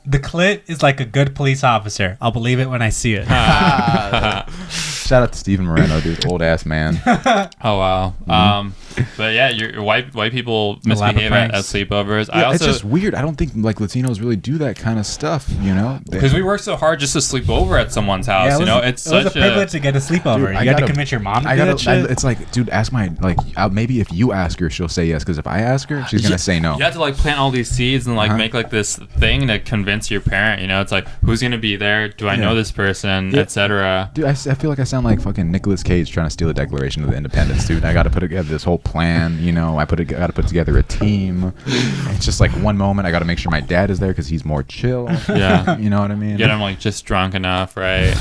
the clit is like a good police officer. I'll believe it when I see it. Shout out to Steven Moreno, dude, old ass man. Oh wow. Mm-hmm. But yeah, your white people misbehave at sleepovers. Yeah, it's just weird. I don't think like Latinos really do that kind of stuff, you know? Because we work so hard just to sleep over at someone's house. Yeah, you know, it was a privilege to get a sleepover. Dude, you got to convince your mom to do that shit. It's like, dude, ask maybe if you ask her, she'll say yes. Because if I ask her, she's gonna say no. You have to like plant all these seeds and like make like this thing to convince your parent. You know, it's like who's gonna be there? Do I know this person, etc. Dude, I feel like I sound like fucking Nicolas Cage trying to steal the Declaration of Independence, dude. I got to put together this whole plan, you know. I got to put together a team. It's just like one moment I got to make sure my dad is there because he's more chill. Yeah, you know what I mean. Get him like just drunk enough, right?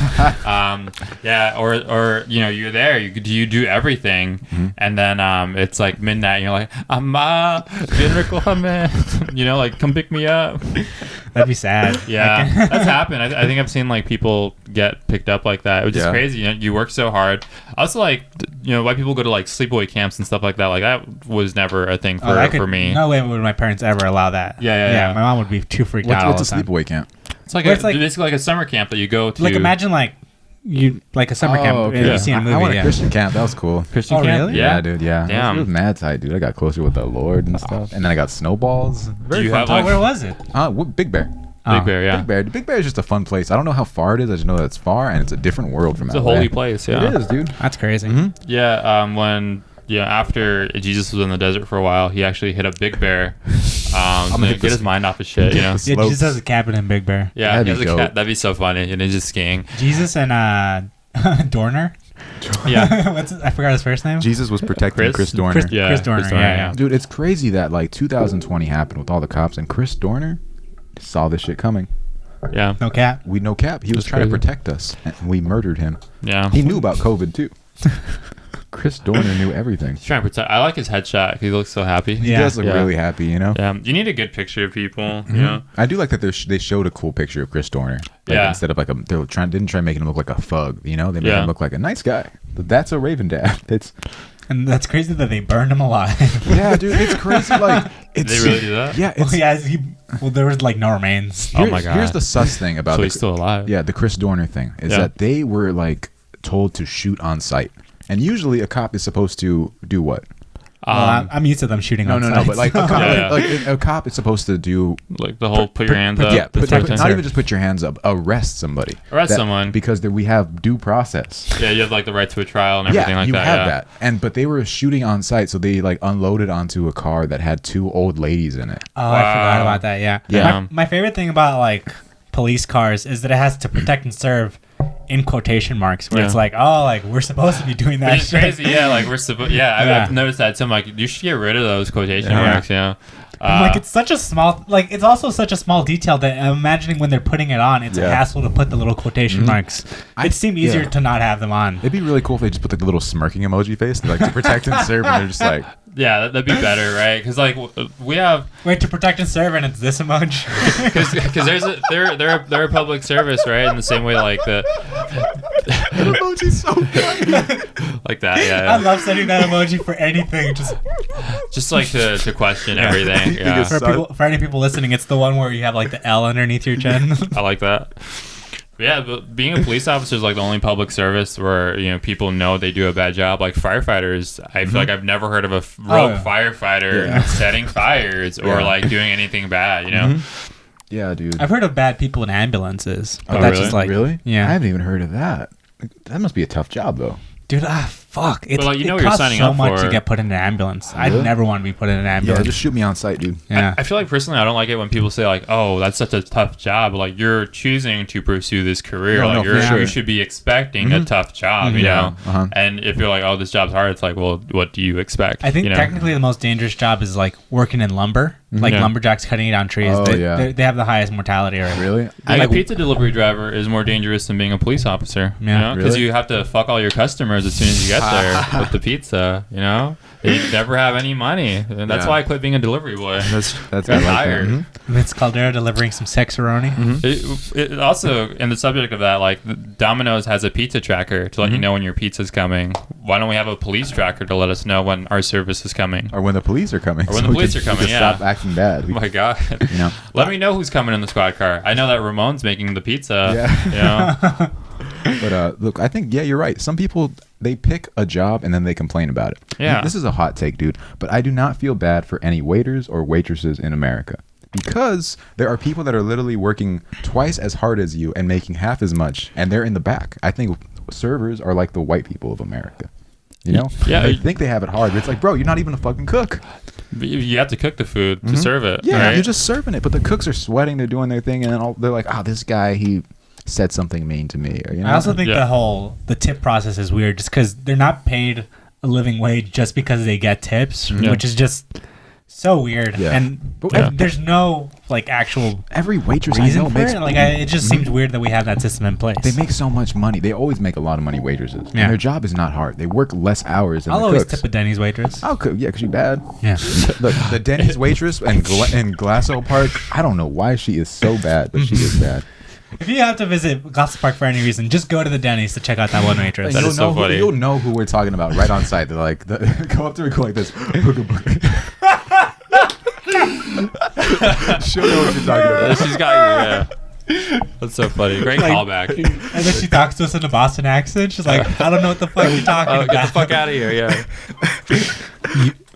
Yeah, or you know you're there. You do everything, and then it's like midnight. And you're like, "Amma, you know, like come pick me up." That'd be sad. Yeah, that's happened. I think I've seen like people get picked up like that, which is crazy. You know, you work so hard. Also, like, you know, white people go to like sleepaway camps and stuff like that. Like that was never a thing for me. No way would my parents ever allow that. Yeah. My mom would be too freaked out. What's a sleepaway camp? It's like basically like a summer camp that you go to. Like imagine like a summer camp. Okay. You see a movie. I went to Christian camp. That was cool. Christian camp? Really? Yeah, dude. Yeah. Damn. It was mad tight, dude. I got closer with the Lord and stuff. And then I got snowballs. Do you have where was it? Big Bear. Big Bear, yeah. Big Bear is just a fun place. I don't know how far it is. I just know that it's far, and it's a different world from It's LA. a holy place, yeah. It is, dude. That's crazy. Mm-hmm. Yeah, when after Jesus was in the desert for a while, he actually hit up Big Bear to get his mind off his shit, you know? Yeah, Jesus has a cabin in Big Bear. Yeah, that'd be so funny, and he's just skiing. Jesus and Dorner. Yeah. I forgot his first name. Jesus was protecting Chris Dorner. Chris Dorner, yeah. Dude, it's crazy that like 2020 happened with all the cops, and Chris Dorner saw this shit coming. Yeah. No cap. No cap. He was trying to protect us, and we murdered him. Yeah. He knew about COVID too. Chris Dorner knew everything. He's trying to protect. I like his headshot. He looks so happy. He does look really happy, you know? Yeah. You need a good picture of people, you know? I do like that they showed a cool picture of Chris Dorner. Like, instead of like didn't try making him look like a thug, you know? They made him look like a nice guy. That's a Raven dad. And that's crazy that they burned him alive. Yeah, dude, it's crazy. Like, Did they really do that? Yeah. There was like no remains. Oh my god. Here's the sus thing about so he's still alive. Yeah, the Chris Dorner thing is that they were like told to shoot on sight. And usually a cop is supposed to do what? Well, I'm used to them shooting on sight. No, but like a cop, like a cop is supposed to do like the whole put your hands up. Yeah, not even just put your hands up. Arrest somebody. Arrest someone because we have due process. Yeah, you have like the right to a trial and everything like that. Yeah, you have that. But they were shooting on sight, so they like unloaded onto a car that had 2 old ladies in it. Oh, wow. I forgot about that. Yeah. Yeah. My favorite thing about like police cars is that it has to protect and serve in quotation marks, where it's like, oh, like we're supposed to be doing that. It's crazy, yeah. Like we're supposed, I've noticed that too. I'm like, you should get rid of those quotation marks, you know. Like it's such a small, like it's also such a small detail that I'm imagining when they're putting it on, it's a hassle to put the little quotation marks. It seemed easier to not have them on. It'd be really cool if they just put like the little smirking emoji face, like to protect and serve, and they're just like. Yeah, that'd be better, right? Because like we have to protect and serve, and it's this emoji. Because they're a public service, right? In the same way, like the that emoji's so funny. Like that, yeah. I love sending that emoji for anything, just like to question everything. Yeah. For any people listening, it's the one where you have like the L underneath your chin. I like that. Yeah, but being a police officer is like the only public service where, you know, people know they do a bad job. Like firefighters, I feel like I've never heard of a rogue firefighter setting fires or like doing anything bad, you know? Yeah, dude. I've heard of bad people in ambulances. But that's really? Just like, really? Yeah. I haven't even heard of that. That must be a tough job, though. Dude, fuck. But like, you know what you're signing up for. so much to get put in an ambulance. Really? I'd never want to be put in an ambulance. Yeah, just shoot me on sight, dude. Yeah. I feel like personally, I don't like it when people say like, "Oh, that's such a tough job." Like you're choosing to pursue this career. You should be expecting a tough job, you know. And if you're like, "Oh, this job's hard," it's like, well, what do you expect? I think technically the most dangerous job is like working in lumber. Like lumberjacks cutting down trees. They have the highest mortality rate. Really? Being a pizza delivery driver is more dangerous than being a police officer. Yeah, because you have to fuck all your customers as soon as you get there with the pizza. You know, they never have any money, and that's why I quit being a delivery boy. That's tired. Vince Caldera delivering some sexaroni. It also, in the subject of that, like Domino's has a pizza tracker to let you know when your pizza's coming. Why don't we have a police tracker to let us know when our service is coming, or when the police are coming? Or when the police are coming. Stop acting bad. Oh my god! You know, let me know who's coming in the squad car. I know that Ramon's making the pizza. Yeah. You know? But look, I think you're right. Some people, they pick a job and then they complain about it. Yeah. This is a hot take, dude. But I do not feel bad for any waiters or waitresses in America, because there are people that are literally working twice as hard as you and making half as much, and they're in the back. I think servers are like the white people of America. You know? Yeah. They think they have it hard, but it's like, bro, you're not even a fucking cook. You have to cook the food to serve it. Yeah, right? you're just serving it. But the cooks are sweating, they're doing their thing, and then they're like, this guy, he said something mean to me. Or, you know? I also think the tip process is weird, just because they're not paid a living wage just because they get tips, which is just so weird. Yeah. And there's no like actual every waitress reason I know for makes it. Like it just seems weird that we have that system in place. They make so much money. They always make a lot of money, waitresses. And their job is not hard. They work less hours than I'll the always cooks. tip a Denny's waitress. I'll cook, because she's bad. Yeah. Look, the Denny's waitress in Glasso Park, I don't know why she is so bad, but she is bad. If you have to visit Glasso Park for any reason, just go to the Denny's to check out that one waitress. That is so funny. You'll know who we're talking about right on site. They're like, go up to her, go like this. She'll know what you're talking about. She's got you, That's so funny. Great callback. And then she talks to us in a Boston accent. She's like, I don't know what the fuck you're talking about. Get the fuck out of here, yeah.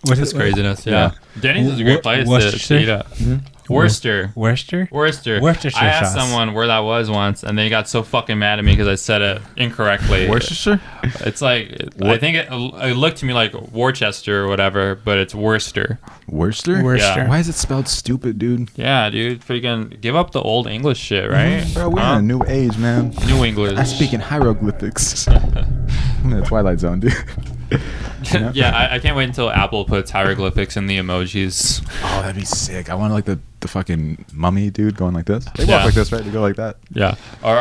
What's craziness, yeah. Denny's is a great place to eat at. Worcester. Worcester. I asked someone where that was once, and they got so fucking mad at me because I said it incorrectly. Worcestershire? It's like I think it looked to me like Worcester or whatever, but it's Worcester. Worcester? Yeah. Why is it spelled stupid, dude? Yeah, dude. Freaking give up the old English shit, right? Bro, we're in a new age, man. New English. I speak in hieroglyphics. I'm in the Twilight Zone, dude. You know? Yeah, I can't wait until Apple puts hieroglyphics in the emojis. Oh, that'd be sick. I want like the fucking mummy dude going like this. They Yeah. walk like this, right? They go like that. Yeah. Or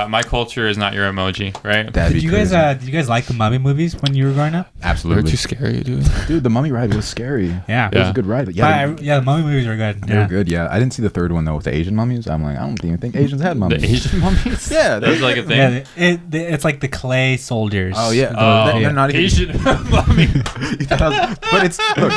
my culture is not your emoji, right? That'd Did be you crazy. did you guys like the Mummy movies when you were growing up? Absolutely. They're too scary, dude. Dude, the mummy ride was scary. Yeah. It was a good ride. But yeah, The Mummy movies were good. they were good. Yeah, I didn't see the third one though with the Asian mummies. I'm like, I don't even think Asians had mummies. The Asian mummies? Yeah, That's like a thing. Yeah, it's like the clay soldiers. Oh yeah, they're not even Asian mummy. But it's look,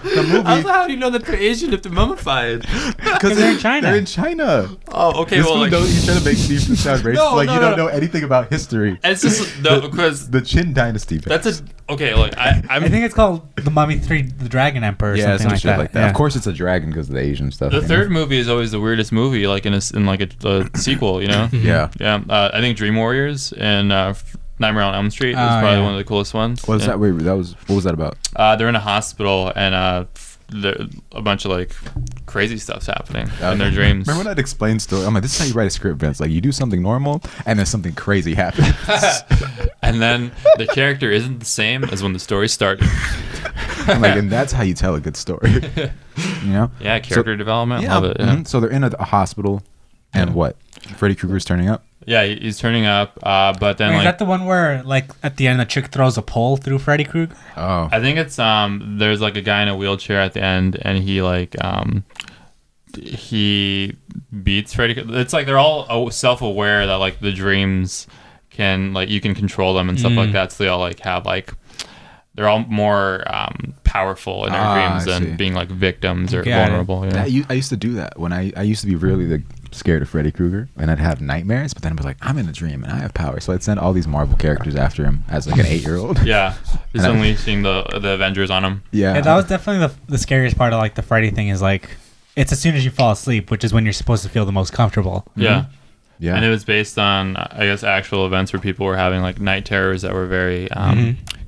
the movie How do you know that they're Asian if they're mummified? because they're in China. They're in China. Oh, okay. This Well, fool like, knows he's trying to make Steve sound racist. No, like no, you no. don't know anything about history. it's just no, because The Qin Dynasty. that's a okay. Look, I think it's called The Mummy 3, The Dragon Emperor, or Yeah, something some shit like that. Yeah. Of course, it's a dragon because of the Asian stuff. the you third know? movie is always the weirdest movie, like in a sequel. You know? Yeah. Yeah. I think Dream Warriors and Nightmare on Elm Street is Oh, probably yeah. one of the coolest ones. What is Yeah. that? Wait, what was that about? They're in a hospital and a bunch of like crazy stuff's happening in their dreams. Remember when I'd explain story? I'm like, this is how you write a script, Vince. Like, you do something normal, and then something crazy happens. And then the character isn't the same as when the story started. I'm like, and that's how you tell a good story. You know? Yeah, character development. Yeah. Love it. Yeah. So they're in a hospital, and what? Freddy Krueger's turning up. Yeah, he's turning up, but then Wait, is like that the one where, like, at the end, the chick throws a pole through Freddy Krueger? Oh. I think it's there's like a guy in a wheelchair at the end, and he like he beats Freddy. It's like they're all self-aware that like the dreams can like you can control them and stuff like that. So they all like have like they're all more powerful in their dreams I see. than being like victims or Got it. vulnerable. Yeah. I used to do that when I used to be really like scared of Freddy Krueger, and I'd have nightmares. But then I'd be like, I'm in a dream and I have power, so I'd send all these Marvel characters after him as like an 8-year-old. Yeah, just And I- unleashing the Avengers on him. Yeah. Yeah, that was definitely the scariest part of, like, the Freddy thing is, like, it's as soon as you fall asleep, which is when you're supposed to feel the most comfortable. Yeah. Yeah. And it was based on, I guess, actual events where people were having like night terrors that were very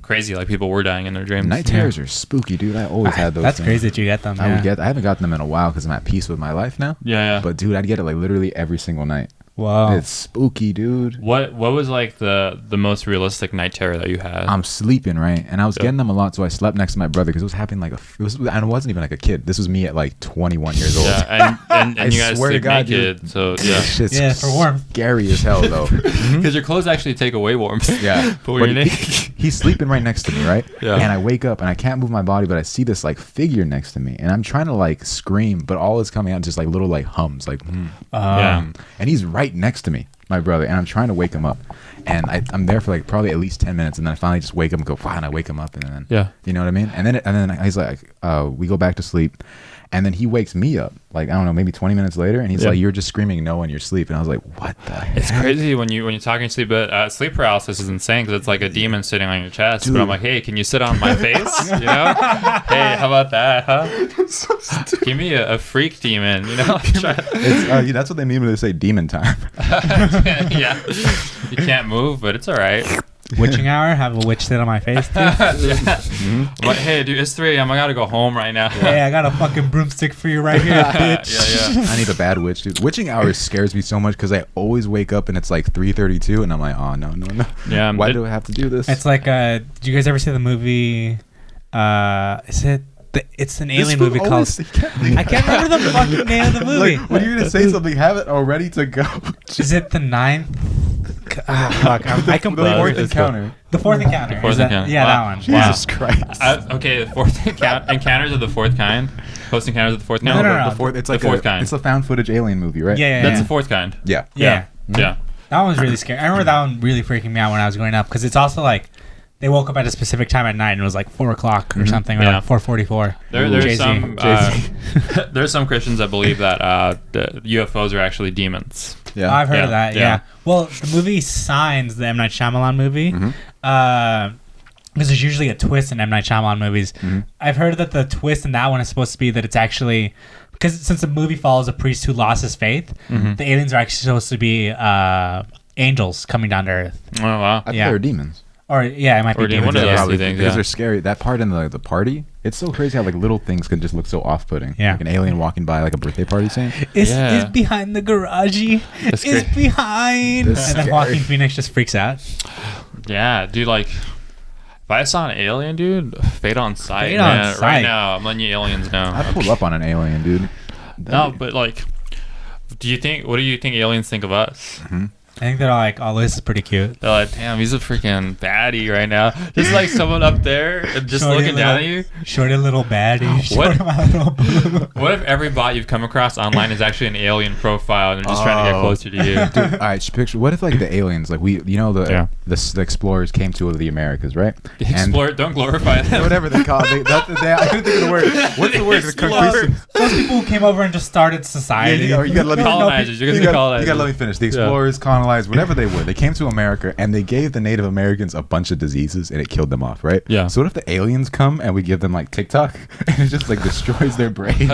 crazy. Like people were dying in their dreams. Night terrors are spooky, dude. I always had those. That's things. crazy that you get them. I Yeah. haven't gotten them in a while because I'm at peace with my life now. Yeah, yeah. But dude, I'd get it like literally every single night. Wow. It's spooky, dude. What was like the most realistic night terror that you had? I'm sleeping, right? And I was getting them a lot, so I slept next to my brother because it was happening like and it wasn't even like a kid. This was me at like 21 years old. Yeah, and I you guys swear to sleep God, naked, dude. so yeah. Shit's Yeah, for warmth. scary as hell, though. Because your clothes actually take away warmth. Yeah. but when you're he- naked. he's sleeping right next to me, right? Yeah. And I wake up and I can't move my body, but I see this like figure next to me, and I'm trying to like scream, but all is coming out just like little like hums, like. Yeah. And he's right next to me, my brother, and I'm trying to wake him up, and I'm there for like probably at least 10 minutes, and then I finally just wake up and go, wow, and I wake him up, and then Yeah. you know what I mean, and then he's like, we go back to sleep. And then he wakes me up, like, I don't know, maybe 20 minutes later, and he's Yeah. like, you're just screaming no in your sleep. And I was like, what the heck? It's crazy when you talk in sleep, but sleep paralysis is insane because it's like a demon sitting on your chest. Dude. But I'm like, hey, can you sit on my face? You know? Hey, how about that, huh? Give me a freak demon, you know? It's, that's what they mean when they say demon time. Yeah. You can't move, but it's all right. Witching hour, have a witch sit on my face, too. I'm like, hey, dude, it's 3 a.m. I gotta go home right now. Hey, I got a fucking broomstick for you right here, bitch. Yeah. I need a bad witch, dude. Witching hours scares me so much because I always wake up and it's like 3:32, and I'm like, oh, no. Yeah. Why do I have to do this? It's like, did you guys ever see the movie? It's an alien movie called. I can't remember the fucking name of the movie. Like, when you're gonna say something, have it all ready to go. Is it the ninth? Fuck, I The completely. fourth encounter. The fourth encounter. Fourth Is that- encounter. Yeah, Wow. that one. Jesus Christ. Okay, the fourth encounters of the fourth kind. Post encounters of the fourth kind. No. The fourth. It's like the fourth kind. It's a found footage alien movie, right? Yeah. That's the fourth kind. Yeah. Yeah. Yeah. That one was really scary. I remember that one really freaking me out when I was growing up because it's also like they woke up at a specific time at night and it was like 4 o'clock or something, or Yeah. like 4:44. There's Jay-Z. some there's some Christians that believe that the UFOs are actually demons. Yeah. I've heard Yeah, of that. yeah. Yeah. Well, the movie Signs, the M. Night Shyamalan movie, because there's usually a twist in M. Night Shyamalan movies. I've heard that the twist in that one is supposed to be that it's actually because since the movie follows a priest who lost his faith, the aliens are actually supposed to be angels coming down to Earth. Oh wow! I thought they were demons. Or it might be demons. One of those Probably, things, because they're scary. That part in the party, it's so crazy how like little things can just look so off-putting. Yeah, like an alien walking by like a birthday party scene. It's behind the garage. It's behind. And then Joaquin Phoenix just freaks out. Yeah, dude. Like, if I saw an alien, dude, fate on sight. Fate on sight. Right now, I'm letting you aliens know. I pulled up on an alien, dude. But like, what do you think aliens think of us? Mm-hmm. I think they're like, oh, this is pretty cute. They're like, damn, he's a freaking baddie right now. Just like someone up there and just looking down at you. Shorty little baddie. Shorty little boo. What if every bot you've come across online is actually an alien profile and they're just trying to get closer to you? Dude, all right, picture. What if like the aliens, like the explorers came to the Americas, right? Don't glorify them. Whatever they call it. I couldn't think of the word. What's the word? Those people who came over and just started society. You gotta let me colonizers. You gotta let me finish. The explorers, colonizers, whatever they were, they came to America and they gave the Native Americans a bunch of diseases and it killed them off, right? Yeah. So what if the aliens come and we give them like TikTok and it just like destroys their brains?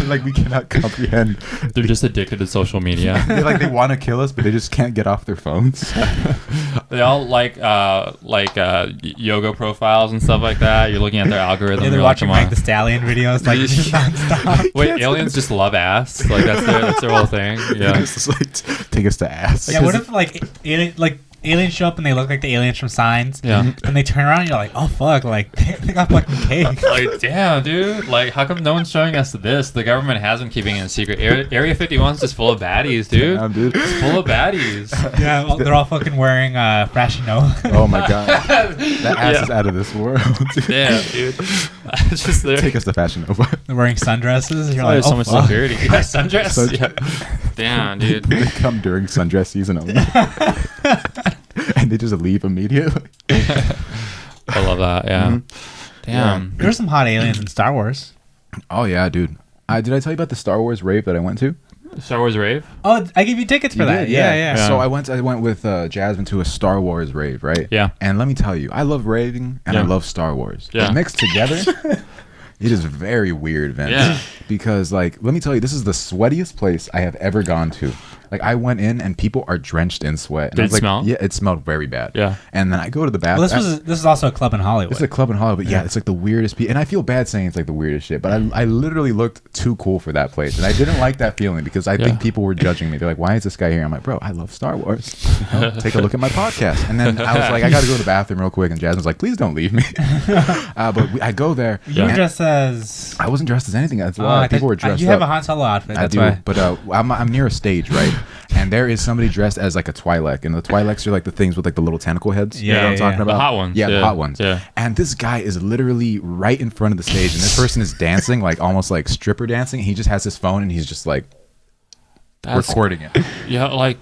Like we cannot comprehend. They're just addicted to social media. they want to kill us, but they just can't get off their phones. They all like yoga profiles and stuff like that. You're looking at their algorithm. Yeah, they're watching like the Stallion videos, like just nonstop. Wait, aliens just love ass? Like that's their whole thing. Yeah. Just like take us to ass. Yeah, what if aliens show up and they look like the aliens from Signs? Yeah. And they turn around and you're like, oh fuck, like they got fucking cake. Like, damn, dude. Like, how come no one's showing us this? The government has been keeping it a secret. Area 51's just full of baddies, dude. Damn, dude. It's full of baddies. Yeah, well, they're all fucking wearing Frashino. Oh my god. That ass is out of this world. Damn, dude. It's just there. Take us to Fashion Nova. They're wearing sundresses. You're Oh, like, there's so much fuck. security. Yeah, sundress. Yeah. Damn, dude. They come during sundress season only. And they just leave immediately. I love that. Yeah. Mm-hmm. Damn. There's some hot aliens in Star Wars. Oh yeah, dude. Did I tell you about the Star Wars rave that I went to? Star Wars rave? Oh, I gave you tickets for You that. did, Yeah. So I went with Jasmine to a Star Wars rave, right? Yeah. And let me tell you, I love raving and I love Star Wars. Yeah. And mixed together, it is very weird, Vince. Yeah. Because like, let me tell you, this is the sweatiest place I have ever gone to. Like I went in and people are drenched in sweat. And Did I was it like, smell? Yeah, it smelled very bad. Yeah. And then I go to the bathroom. Well, this is also a club in Hollywood. It's a club in Hollywood, but yeah, it's like the weirdest. And I feel bad saying it's like the weirdest shit, but I literally looked too cool for that place, and I didn't like that feeling because I think people were judging me. They're like, "Why is this guy here?" I'm like, "Bro, I love Star Wars. You know, take a look at my podcast." And then I was like, "I got to go to the bathroom real quick," and Jasmine's like, "Please don't leave me." I go there. You were dressed as. I wasn't dressed as anything. That's why people were dressed. You have a Han Solo outfit. That's why. But I'm near a stage, right? And there is somebody dressed as like a Twi'lek, and the Twi'leks are like the things with like the little tentacle heads. Yeah, you know what I'm talking about? The hot ones. Yeah, the hot ones. Yeah. And this guy is literally right in front of the stage, and this person is dancing like almost like stripper dancing. He just has his phone and he's just like recording it. Yeah, like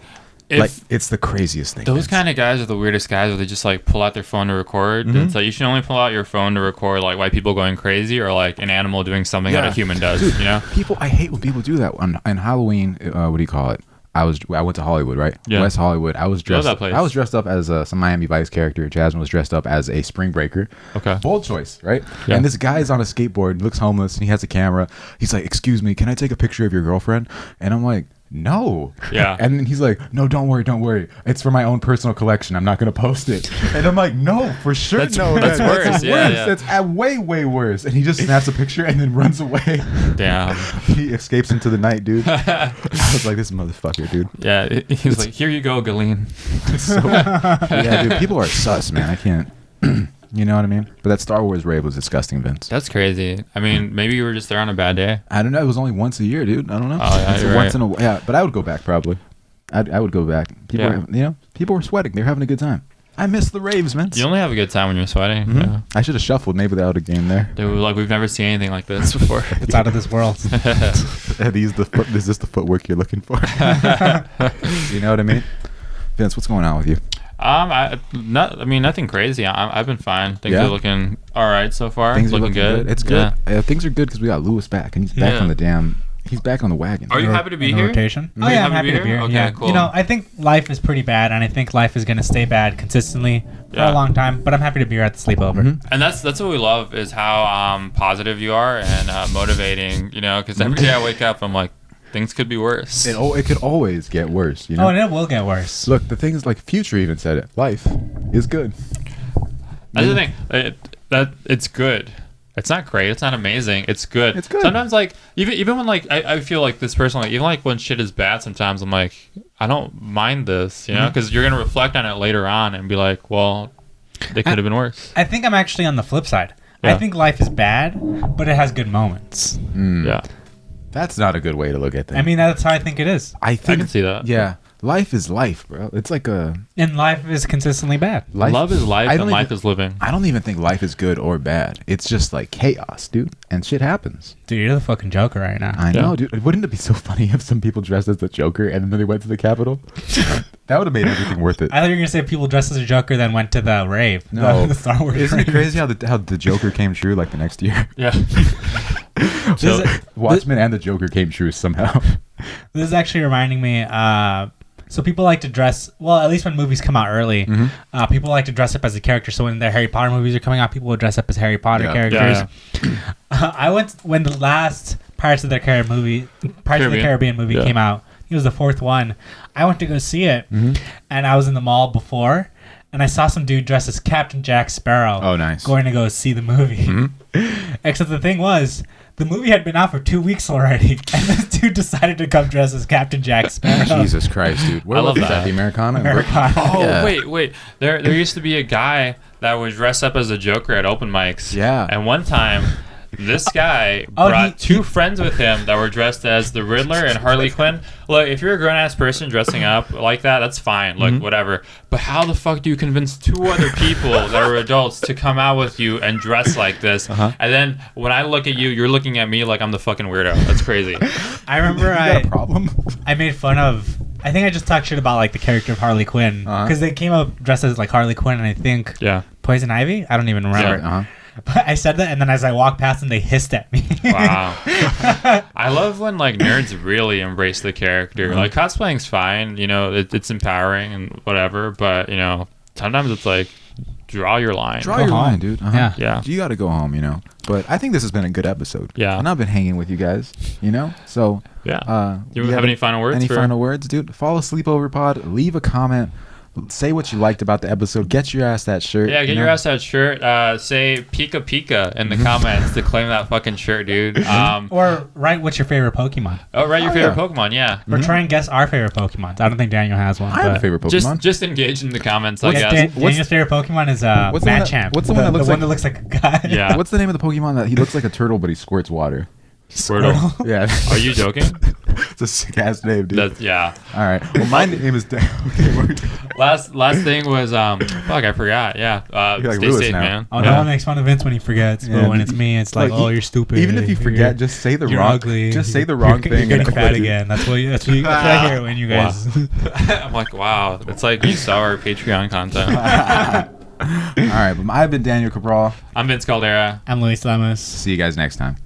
it's the craziest thing. Those kind of guys are the weirdest guys where they just like pull out their phone to record. Mm-hmm. It's like you should only pull out your phone to record like white people going crazy or like an animal doing something that a human does. Dude, you know, I hate when people do that on Halloween. What do you call it? I went to Hollywood, right? Yeah. West Hollywood. I was dressed. Love that place. I was dressed up as some Miami Vice character. Jasmine was dressed up as a Spring Breaker. Okay. Bold choice, right? Yeah. And this guy's on a skateboard, looks homeless, and he has a camera. He's like, "Excuse me, can I take a picture of your girlfriend?" And I'm like, "No." Yeah. And then he's like, "No, don't worry. It's for my own personal collection. I'm not gonna post it." And I'm like, "No, for sure, That's no. worse. That's Yeah, worse. yeah. That's way worse." And he just snaps a picture and then runs away. Damn. He escapes into the night, dude. I was like, "This motherfucker, dude." Yeah, he's like, "Here you go, Galeen." Yeah, dude. People are sus, man. I can't. You know what I mean? But that Star Wars rave was disgusting, Vince. That's crazy. I mean, maybe you were just there on a bad day. I don't know. It was only once a year, dude. I don't know. Oh, yeah, It's you're once right. in a yeah. But I would go back probably. I would go back. People were sweating. They were having a good time. I miss the raves, man. You only have a good time when you're sweating. Mm-hmm. Yeah. I should have shuffled. Maybe they would have game there. They were like, we've never seen anything like this before. It's out of this world. Is this the footwork you're looking for? You know what I mean? Vince, what's going on with you? Nothing crazy. I've been fine. Things Yeah? are looking all right so far. Things are looking good. It's good. Yeah. Things are good because we got Lewis back, and he's back Yeah. from the damn He's back on the wagon. Are you happy to be here? Rotation? Mm-hmm. Oh yeah, I'm happy to be here. Okay, yeah. cool. You know, I think life is pretty bad, and I think life is gonna stay bad consistently for a long time. But I'm happy to be here at the sleepover. Mm-hmm. And that's what we love is how positive you are and motivating. You know, because every day I wake up, I'm like, things could be worse. It could always get worse. You know. Oh, and it will get worse. Look, the thing is, like Future even said it. Life is good. That's the thing. That it's good. It's not great. It's not amazing. It's good. It's good. Sometimes, like, even when, like, I feel like this personally, even, like, when shit is bad, sometimes I'm like, I don't mind this, you know? Because you're going to reflect on it later on and be like, well, they could have been worse. I think I'm actually on the flip side. Yeah. I think life is bad, but it has good moments. Yeah. That's not a good way to look at things. I mean, that's how I think it is. I can see that. Yeah. Life is life, bro. It's like a... And life is consistently bad. Love is life and life is living. I don't even think life is good or bad. It's just like chaos, dude. And shit happens. Dude, you're the fucking Joker right now. I know, dude. Wouldn't it be so funny if some people dressed as the Joker and then they went to the Capitol? That would have made everything worth it. I thought you were going to say people dressed as a Joker then went to the rave. No. The Star Wars Isn't rave. it crazy how the Joker came true like the next year? Yeah. So, Watchmen and the Joker came true somehow. This is actually reminding me... so people like to dress... Well, at least when movies come out early, people like to dress up as a character. So when the Harry Potter movies are coming out, people will dress up as Harry Potter characters. Yeah. I went... When the last Pirates of the Caribbean movie came out, it was the fourth one. I went to go see it, and I was in the mall before, and I saw some dude dressed as Captain Jack Sparrow. Oh, nice. Going to go see the movie. Except the thing was... The movie had been out for 2 weeks already, and this dude decided to come dress as Captain Jack Sparrow. Jesus Christ, dude. Where was that? The Americana? Americana. Oh, wait. There used to be a guy that would dress up as a Joker at open mics. Yeah. And one time, this guy brought two friends with him that were dressed as the Riddler and Harley Quinn. Look, if you're a grown-ass person dressing up like that, that's fine. Like, whatever. But how the fuck do you convince two other people that are adults to come out with you and dress like this? And then when I look at you, you're looking at me like I'm the fucking weirdo. That's crazy. I remember You got a problem? I made fun of... I think I just talked shit about like the character of Harley Quinn. Because they came up dressed as like Harley Quinn and I think Poison Ivy? I don't even remember. Yeah. But I said that, and then as I walked past them, they hissed at me. Wow. I love when like nerds really embrace the character. Like cosplaying's fine, you know, it's empowering and whatever. But you know, sometimes it's like draw your line. Draw your line, dude. Yeah. You got to go home, you know. But I think this has been a good episode. Yeah. And I've been hanging with you guys, you know. So yeah. Do you have any final words? Final words, dude? Follow Sleepover Pod. Leave a comment. Say what you liked about the episode. Get your ass that shirt. Yeah, get your ass that shirt. Say Pika Pika in the comments to claim that fucking shirt, dude. Or write what's your favorite Pokemon. Oh, write your favorite Pokemon, yeah. Or try and guess our favorite Pokemons. I don't think Daniel has one. I have a favorite Pokemon. Just engage in the comments, I guess. Daniel's favorite Pokemon is Machamp. What's the one that looks like a guy? Yeah. What's the name of the Pokemon that he looks like a turtle but he squirts water? Squirtle. Yeah. Are you joking? It's a sick ass name, dude. Yeah. All right. Well, my name is Dan. Last thing was fuck, I forgot. Yeah. You're like stay Lewis safe, now. man. Oh, no one makes fun of Vince when he forgets, but when it's me, it's like, oh, you're stupid. Even if you forget, just say the wrong. Ugly. Just say the wrong thing. You're getting fat again. That's what I hear when you guys. I'm like, wow. It's like you saw our Patreon content. All right, but I've been Daniel Cabral. I'm Vince Caldera. I'm Luis Lamas. See you guys next time.